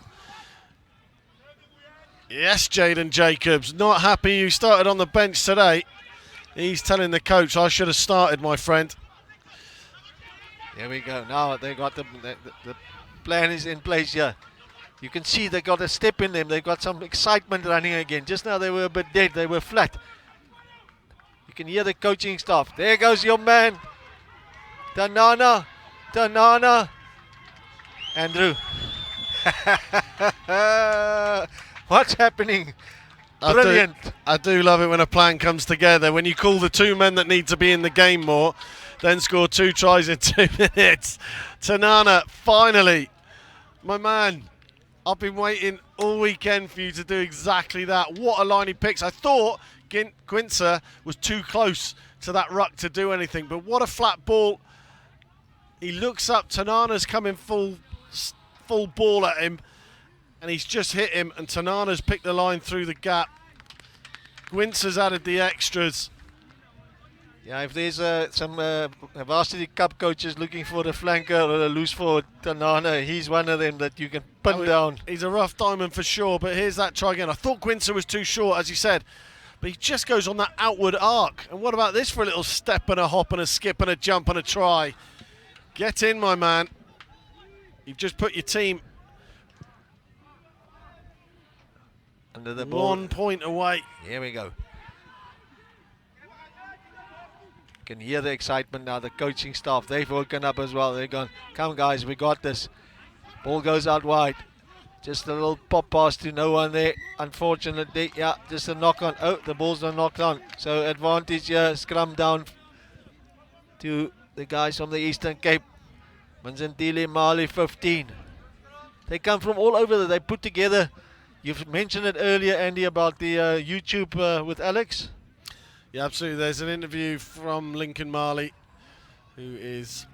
[SPEAKER 2] Yes, Jaden Jacobs. Not happy you started on the bench today. He's telling the coach, I should have started, my friend.
[SPEAKER 1] Here we go. Now they got the plan is in place here. You can see they got a step in them. They've got some excitement running again. Just now they were a bit dead. They were flat. You can hear the coaching staff. There goes your man. Tanana. Andrew. What's happening? Brilliant.
[SPEAKER 2] I do love it when a plan comes together. When you call the two men that need to be in the game more, then score 2 tries in 2 minutes. Tanana, finally. My man. I've been waiting all weekend for you to do exactly that. What a line he picks. I thought Gwintzer was too close to that ruck to do anything, but what a flat ball. He looks up, Tanana's coming full ball at him, and he's just hit him, and Tanana's picked the line through the gap. Gwintzer's added the extras.
[SPEAKER 1] Yeah, if there's some varsity cup coaches looking for the flanker or a loose forward, Tanana, he's one of them that you can pin down.
[SPEAKER 2] He's a rough diamond for sure, but here's that try again. I thought Gwintzer was too short, as you said, but he just goes on that outward arc. And what about this for a little step and a hop and a skip and a jump and a try? Get in, my man. You've just put your team
[SPEAKER 1] under the ball.
[SPEAKER 2] 1 point away.
[SPEAKER 1] Here we go. Can hear the excitement now. The coaching staff, they've woken up as well. They're going, come guys, we got this. Ball goes out wide. Just a little pop pass to no one there. Unfortunately, yeah, just a knock on. Oh, the ball's not knocked on. So advantage here, scrum down to the guys from the Eastern Cape. Mzwandile Mali 15. They come from all over. They put together. You've mentioned it earlier, Andy, about the YouTube with Alex.
[SPEAKER 2] Yeah, absolutely. There's an interview from Lincoln Marley, who is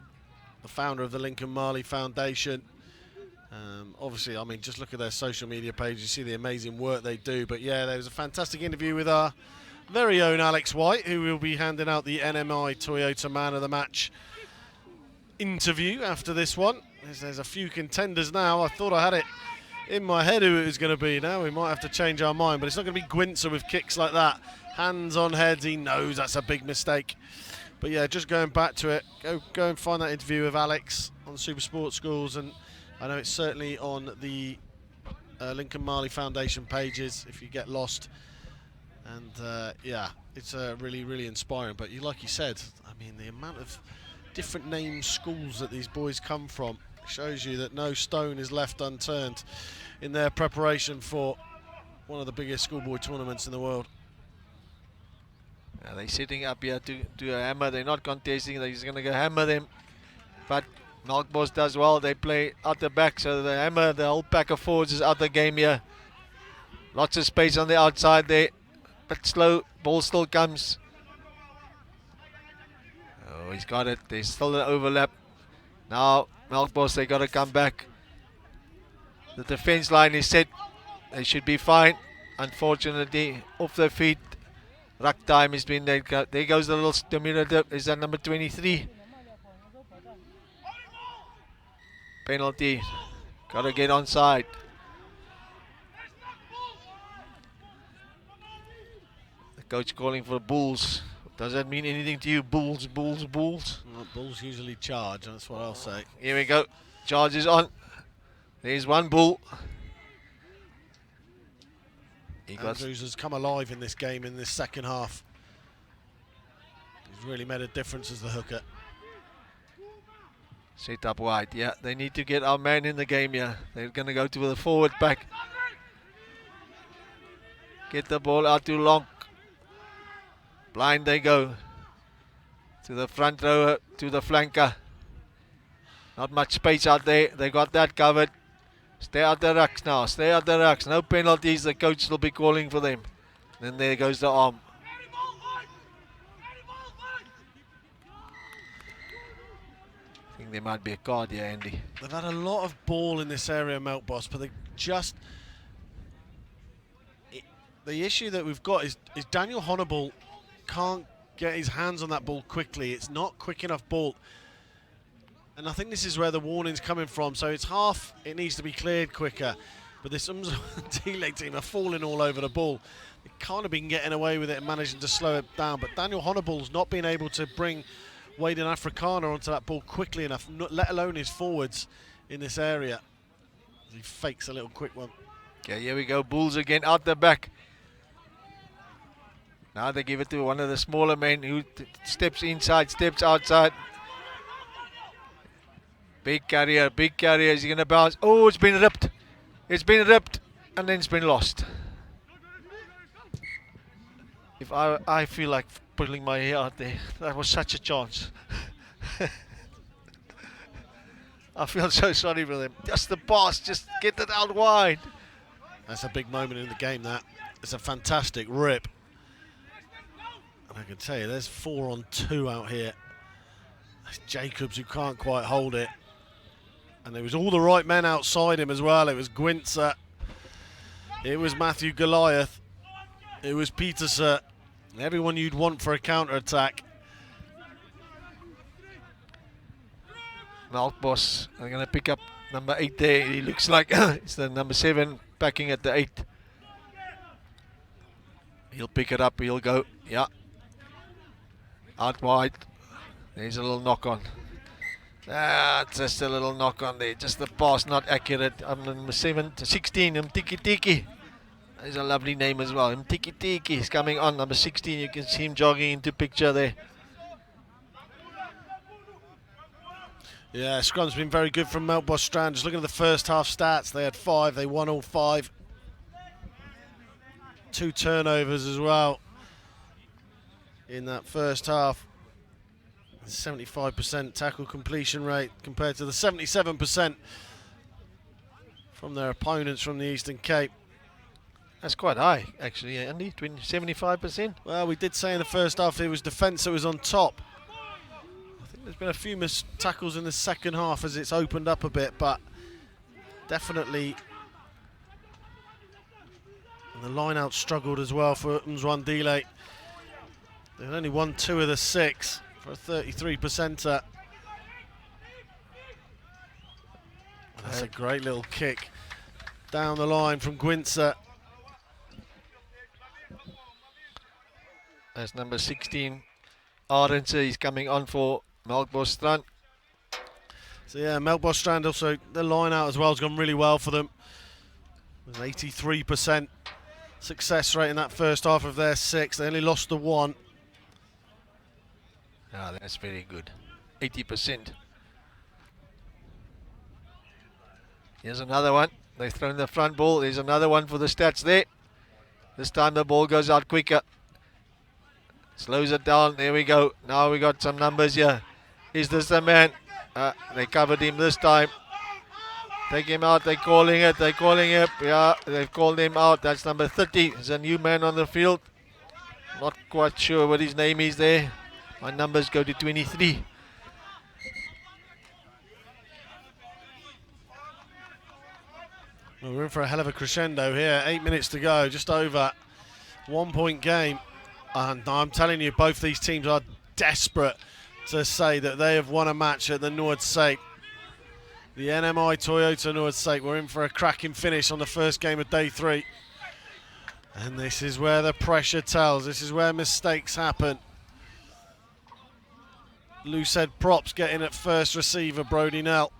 [SPEAKER 2] the founder of the Lincoln Marley Foundation. Obviously, I mean, just look at their social media page. You see the amazing work they do. But yeah, there was a fantastic interview with our very own Alex White, who will be handing out the NMI Toyota Man of the Match interview after this one. There's a few contenders now. I thought I had it in my head who it was going to be. Now we might have to change our mind, but it's not going to be Gwintzer with kicks like that. Hands on heads, he knows that's a big mistake. But yeah, just going back to it, go and find that interview with Alex on Super Sports Schools, and I know it's certainly on the Lincoln Marley Foundation pages if you get lost. And yeah, it's really, really inspiring. But like you said, I mean, the amount of different named schools that these boys come from shows you that no stone is left unturned in their preparation for one of the biggest schoolboy tournaments in the world.
[SPEAKER 1] They're sitting up here to a hammer. They're not contesting. They're just going to go hammer them. But Melkbos does well. They play out the back, so the hammer, the whole pack of forwards is out the game here. Lots of space on the outside there. But slow. Ball still comes. Oh, he's got it. There's still an overlap. Now, Melkbos, they got to come back. The defense line is set. They should be fine. Unfortunately, off their feet. Ruck time has been there. There goes the little stimulator. Is that number 23? Penalty. Got to get onside. The coach calling for Bulls. Does that mean anything to you? Bulls, Bulls, Bulls?
[SPEAKER 2] Well, Bulls usually charge, that's what I'll say.
[SPEAKER 1] Here we go. Charge is on. There's one Bull.
[SPEAKER 2] Andrews has come alive in this game in this second half. He's really made a difference as the hooker.
[SPEAKER 1] Set up wide. Yeah, they need to get our man in the game here. They're going to go to the forward back. Get the ball out too long. Blind they go. To the front rower, to the flanker. Not much space out there. They got that covered. Stay out the rucks now. Stay out the rucks. No penalties. The coach will be calling for them. Then there goes the arm. I think there might be a card here, Andy.
[SPEAKER 2] They've had a lot of ball in this area, Melkbos, but they just... The issue that we've got is Daniel Honnibal can't get his hands on that ball quickly. It's not quick enough ball. And I think this is where the warning's coming from. So it's half, it needs to be cleared quicker. But this Mzwandile team are falling all over the ball. They've kind of been getting away with it and managing to slow it down. But Daniel Honnibal's not been able to bring Wade and Afrikaner onto that ball quickly enough, let alone his forwards in this area. He fakes a little quick one.
[SPEAKER 1] Okay, here we go. Bulls again out the back. Now they give it to one of the smaller men who steps inside, steps outside. Big carrier, big carrier. Is he going to bounce? Oh, it's been ripped. It's been ripped and then it's been lost. If I feel like pulling my hair out there. That was such a chance. I feel so sorry for them. Just the pass, just get it out wide.
[SPEAKER 2] That's a big moment in the game, that. It's a fantastic rip. And I can tell you, there's 4-on-2 out here. It's Jacobs who can't quite hold it. And there was all the right men outside him as well. It was Gwintzer. It was Matthew Goliath. It was Peterson. Everyone you'd want for a counter-attack.
[SPEAKER 1] Melkbos are going to pick up number 8 there. He looks like it's the number 7 backing at the 8. He'll pick it up. He'll go. Yeah. Out wide. There's a little knock on. Just a little knock on there. Just the pass not accurate. Number 16, Mtiki Tiki. There's a lovely name as well. Mtiki Tiki is coming on. Number 16, you can see him jogging into picture there.
[SPEAKER 2] Yeah, Scrum's been very good from Melkbosrand. Just looking at the first half stats, they had 5. They won all 5. 2 turnovers as well in that first half. 75% tackle completion rate compared to the 77% from their opponents from the Eastern Cape.
[SPEAKER 1] That's quite high, actually, Andy. 75%.
[SPEAKER 2] Well, we did say in the first half it was defence that was on top. I think there's been a few missed tackles in the second half as it's opened up a bit, but definitely. And the line out struggled as well for Mzwandile. They've only won 2 of the 6 for a 33%er. That's a great little kick down the line from Gwintzer.
[SPEAKER 1] That's number 16, Arendse. He's coming on for Melkbosrand.
[SPEAKER 2] So yeah, Melkbosrand also, the line out as well has gone really well for them. With an 83% success rate in that first half of their 6. They only lost the 1.
[SPEAKER 1] Ah, that's very good. 80%. Here's another one. They've thrown the front ball. There's another one for the stats there. This time the ball goes out quicker. Slows it down. There we go. Now we got some numbers here. Is this the man? They covered him this time. Take him out. They're calling it. They're calling it. Yeah, they've called him out. That's number 30. There's a new man on the field. Not quite sure what his name is there. My numbers go to 23.
[SPEAKER 2] Well, we're in for a hell of a crescendo here. 8 minutes to go, just over. 1 point game. And I'm telling you, both these teams are desperate to say that they have won a match at the Noord Suid. The NMI Toyota Noord Suid. We're in for a cracking finish on the first game of day 3. And this is where the pressure tells. This is where mistakes happen. Loose head props getting at first receiver, Brody Nell.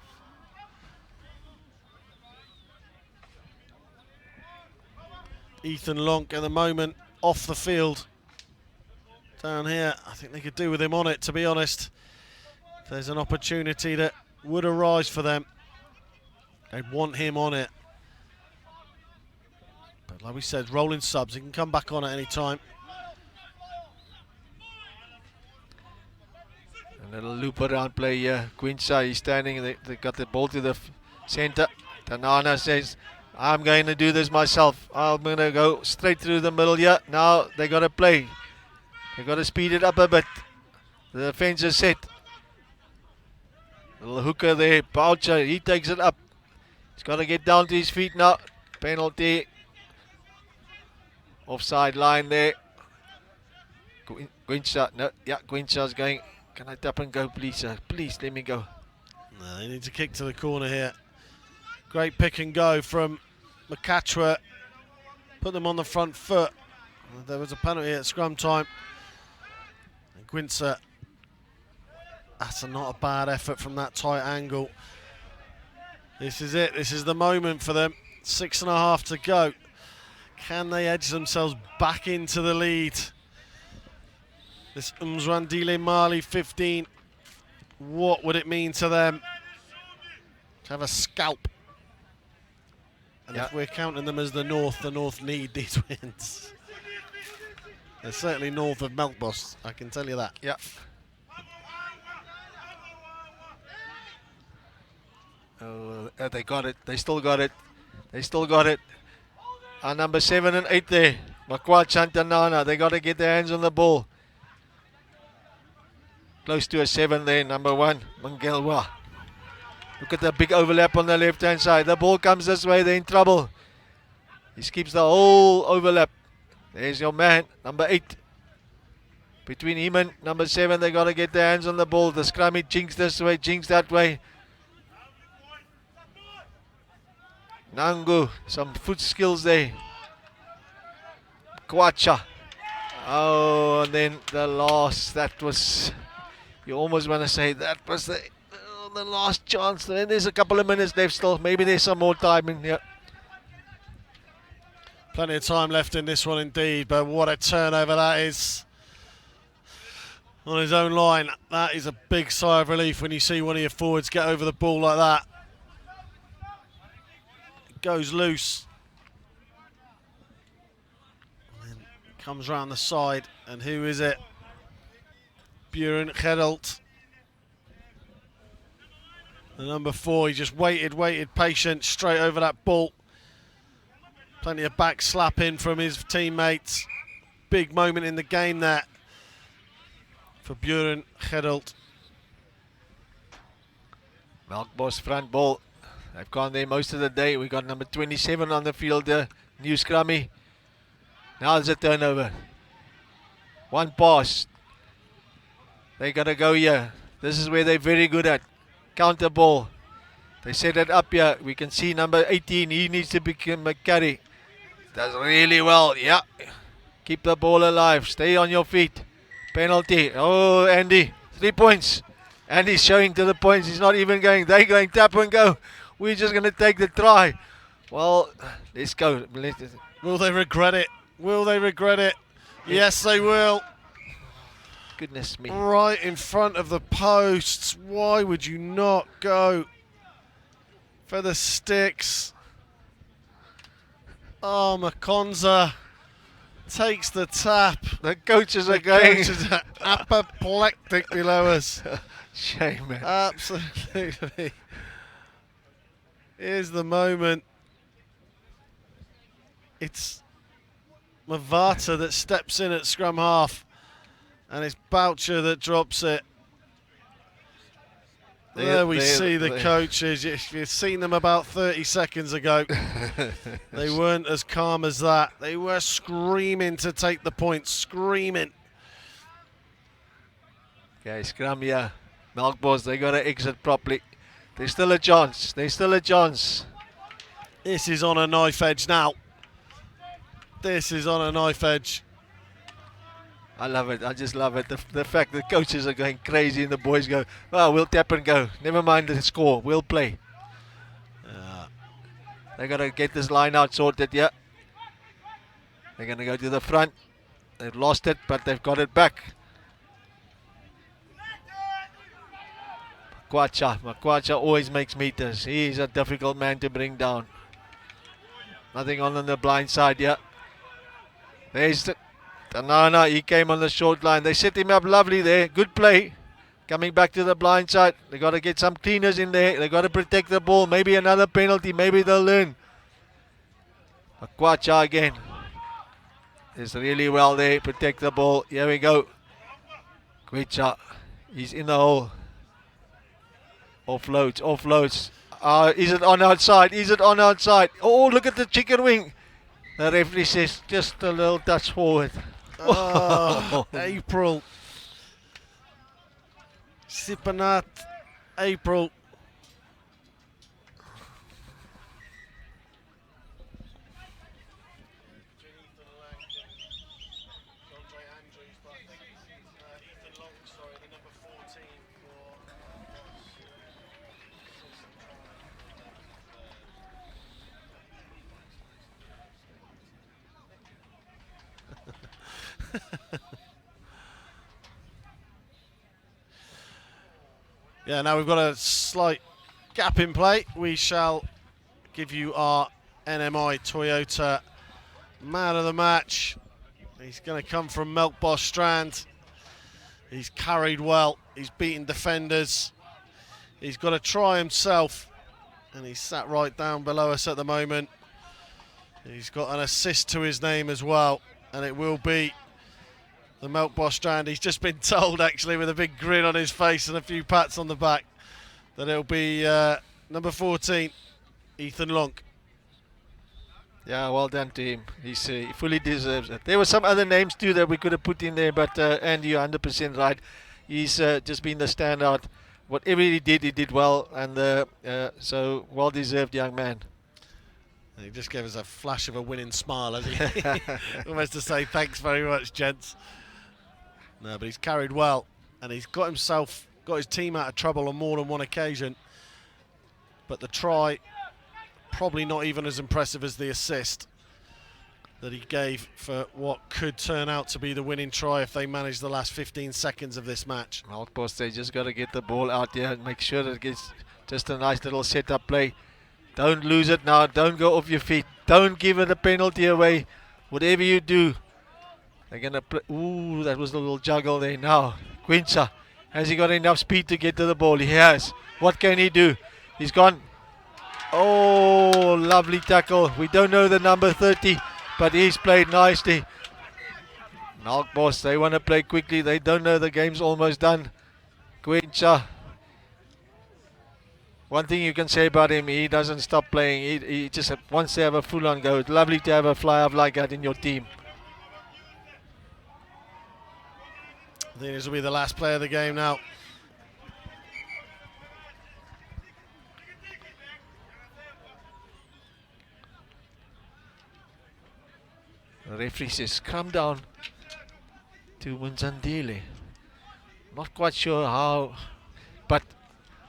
[SPEAKER 2] Ethan Lonk at the moment off the field. Down here, I think they could do with him on it, to be honest. If there's an opportunity that would arise for them, they'd want him on it. But like we said, rolling subs, he can come back on at any time.
[SPEAKER 1] A little loop around play here. Quincy, he's standing. They got the ball to the center. Tanana says, I'm going to do this myself. I'm going to go straight through the middle here. Now they got to play. They got to speed it up a bit. The defense is set. Little hooker there. Boucher, he takes it up. He's got to get down to his feet now. Penalty. Offside line there. Quincy, no, yeah, Quincy's going. Can I tap and go, please, sir? Please, let me go.
[SPEAKER 2] No, they need to kick to the corner here. Great pick and go from McCatchwer. Put them on the front foot. There was a penalty at scrum time. And Gwintzer, that's not a bad effort from that tight angle. This is it. This is the moment for them. 6.5 to go. Can they edge themselves back into the lead? This Mzwandile Mali 15. What would it mean to them to have a scalp? And if we're counting them as the North need these wins. They're certainly north of Melkbos, I can tell you that.
[SPEAKER 1] Yeah. They got it. They still got it. They still got it. Number 7 and 8 there. Makwa Chantanana. They got to get their hands on the ball. Close to a 7 there. Number 1, Mangelwa. Look at the big overlap on the left-hand side. The ball comes this way. They're in trouble. He skips the whole overlap. There's your man, number 8. Between him and number 7, they got to get their hands on the ball. The scrummy jinx this way, jinx that way. Nangu, some foot skills there. Kwacha. Oh, and then the last, that was, you almost want to say that was the last chance. Then there's a couple of minutes left still. Maybe there's some more time in here.
[SPEAKER 2] Plenty of time left in this one indeed, but what a turnover that is. On his own line, that is a big sigh of relief when you see one of your forwards get over the ball like that. It goes loose. And then comes round the side, and who is it? Buren Geralt. The number 4, he just waited, patient, straight over that ball. Plenty of back slapping from his teammates. Big moment in the game there for Buren Geralt.
[SPEAKER 1] Melkbosrand ball. They've gone there most of the day. We got number 27 on the field, new scrummy. Now there's a turnover. One pass. They're going to go here. This is where they're very good at. Counter ball. They set it up here. We can see number 18. He needs to become a carry. Does really well. Yeah. Keep the ball alive. Stay on your feet. Penalty. Oh, Andy. 3 points. Andy's showing to the points. He's not even going. They're going tap and go. We're just going to take the try. Well, let's go.
[SPEAKER 2] Will they regret it? Will they regret it? Yes, they will.
[SPEAKER 1] Goodness me.
[SPEAKER 2] Right in front of the posts. Why would you not go for the sticks? Oh, Makonza takes the tap.
[SPEAKER 1] The coaches are going.
[SPEAKER 2] Coaches are apoplectic below us.
[SPEAKER 1] Shame, man.
[SPEAKER 2] Absolutely. Here's the moment. It's Mavata that steps in at scrum half, and it's Boucher that drops it. There we see the coaches. If you've seen them about 30 seconds ago, they weren't as calm as that. They were screaming to take the point, screaming.
[SPEAKER 1] Okay, scrum here. Melkbos, they got to exit properly. There's still a chance. There's still a chance.
[SPEAKER 2] This is on a knife edge now. This is on a knife edge.
[SPEAKER 1] I love it. I just love it. The fact that coaches are going crazy and the boys go, well, we'll tap and go. Never mind the score. We'll play. They got to get this line out sorted, yeah. They're going to go to the front. They've lost it, but they've got it back. Makwacha always makes meters. He's a difficult man to bring down. Nothing on the blind side, yeah. There's the Tanana, he came on the short line. They set him up lovely there. Good play. Coming back to the blind side. They got to get some cleaners in there. They got to protect the ball. Maybe another penalty. Maybe they'll learn. Makwacha again. It's really well there. Protect the ball. Here we go. Kwicha. He's in the hole. Offloads. Is it on outside? Is it on outside? Oh, look at the chicken wing. The referee says just a little touch forward.
[SPEAKER 2] Oh, April. Sipanat. April. Yeah, now we've got a slight gap in play. We shall give you our NMI Toyota man of the match. He's going to come from Melkbosrand. He's carried well. He's beaten defenders. He's got to try himself. And he's sat right down below us at the moment. He's got an assist to his name as well. And it will be the Melkbosrand. He's just been told, actually, with a big grin on his face and a few pats on the back, that it'll be number 14, Ethan Lonk.
[SPEAKER 1] Yeah, well done to him. He fully deserves it. There were some other names too that we could have put in there, but Andy, you're 100% right. He's just been the standout. Whatever he did well, and so well deserved, young man.
[SPEAKER 2] He just gave us a flash of a winning smile, hasn't he? Almost to say thanks very much, gents. No, but he's carried well, and he's got his team out of trouble on more than one occasion. But the try, probably not even as impressive as the assist that he gave for what could turn out to be the winning try if they manage the last 15 seconds of this match.
[SPEAKER 1] Outpost, they just got to get the ball out there and make sure that it gets just a nice little set-up play. Don't lose it now. Don't go off your feet. Don't give it a penalty away. Whatever you do, they're going to play. Ooh, that was a little juggle there now. Quincha, has he got enough speed to get to the ball? He has. What can he do? He's gone. Oh, lovely tackle. We don't know the number 30, but he's played nicely. Melkbos, they want to play quickly. They don't know the game's almost done. Quincha. One thing you can say about him, he doesn't stop playing. He just wants to have a full-on go. It's lovely to have a fly-off like that in your team.
[SPEAKER 2] think this will be the last play of the game now.
[SPEAKER 1] The referee says scrum down to Mzwandile. Not quite sure how, but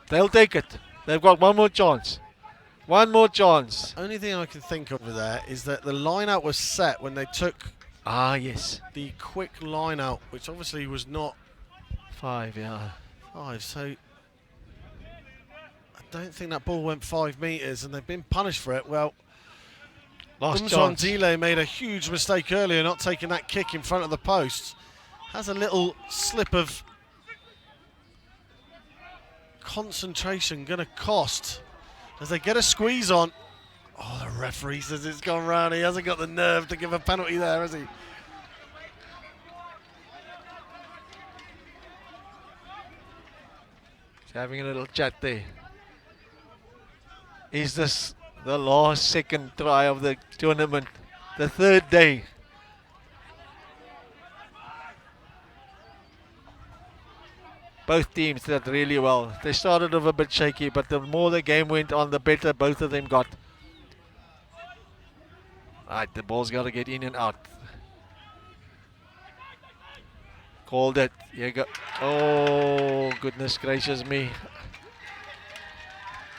[SPEAKER 1] they'll take it. They've got one more chance. One more chance.
[SPEAKER 2] Only thing I can think of with that is that the line out was set when they took
[SPEAKER 1] Yes.
[SPEAKER 2] the quick line out, which obviously was not
[SPEAKER 1] 5, yeah.
[SPEAKER 2] 5. So I don't think that ball went 5 metres, and they've been punished for it. Well,
[SPEAKER 1] Last chance.
[SPEAKER 2] Mzwandile made a huge mistake earlier, not taking that kick in front of the post. Has a little slip of concentration, going to cost as they get a squeeze on. Oh, the referee says it's gone round. He hasn't got the nerve to give a penalty there, has he?
[SPEAKER 1] He's having a little chat there. Is this the last second try of the tournament? The third day. Both teams did really well. They started off a bit shaky, but the more the game went on, the better both of them got. Right, the ball's got to get in and out. Called it. Here you go. Oh, goodness gracious me.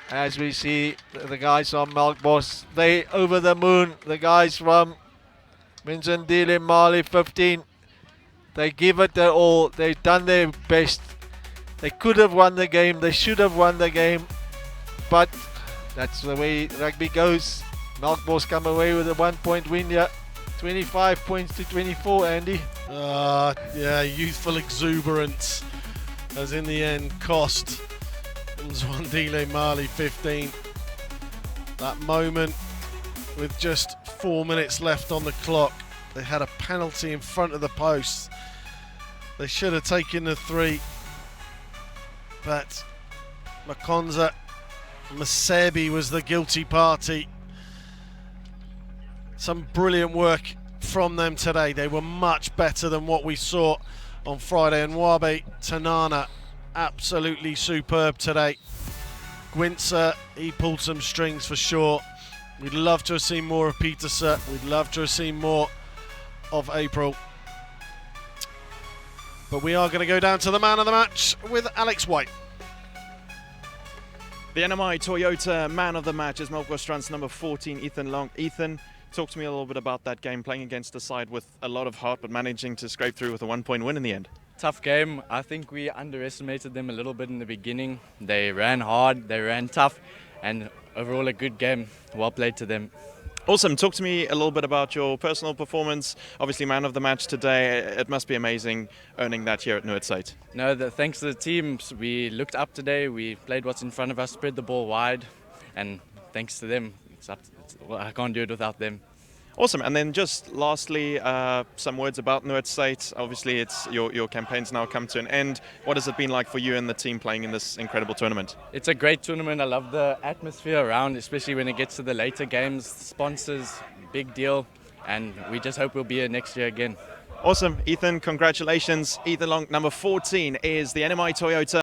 [SPEAKER 1] As we see the guys from Melkbos, they over the moon. The guys from Mzwandile, Mali 15. They give it their all. They've done their best. They could have won the game. They should have won the game. But that's the way rugby goes. Melkbos come away with a 1-point win here. 25 points to 24, Andy.
[SPEAKER 2] Yeah, youthful exuberance has in the end cost Mzwandile Mali 15. That moment with just 4 minutes left on the clock. They had a penalty in front of the post. They should have taken the 3. But Makonza Masebi was the guilty party. Some brilliant work from them today. They were much better than what we saw on Friday. And Wabe Tanana, absolutely superb today. Gwintzer, he pulled some strings for sure. We'd love to have seen more of Peterson. We'd love to have seen more of April. But we are going to go down to the man of the match with Alex White.
[SPEAKER 3] The NMI Toyota man of the match is Melkbosrand's number 14, Ethan Long. Ethan, talk to me a little bit about that game, playing against a side with a lot of heart, but managing to scrape through with a 1-point win in the end.
[SPEAKER 4] Tough game. I think we underestimated them a little bit in the beginning. They ran hard, they ran tough, and overall a good game. Well played to them.
[SPEAKER 3] Awesome. Talk to me a little bit about your personal performance. Obviously, man of the match today. It must be amazing earning that here at Noord Suid.
[SPEAKER 4] No, thanks to the teams. We looked up today. We played what's in front of us, spread the ball wide, and thanks to them, I can't do it without them.
[SPEAKER 3] Awesome. And then just lastly, some words about Noord Suid. Obviously, it's your campaign's now come to an end. What has it been like for you and the team playing in this incredible tournament?
[SPEAKER 4] It's a great tournament. I love the atmosphere around, especially when it gets to the later games. Sponsors, big deal, and we just hope we'll be here next year again.
[SPEAKER 3] Awesome. Ethan, congratulations. Ethan Long, number 14, is the NMI Toyota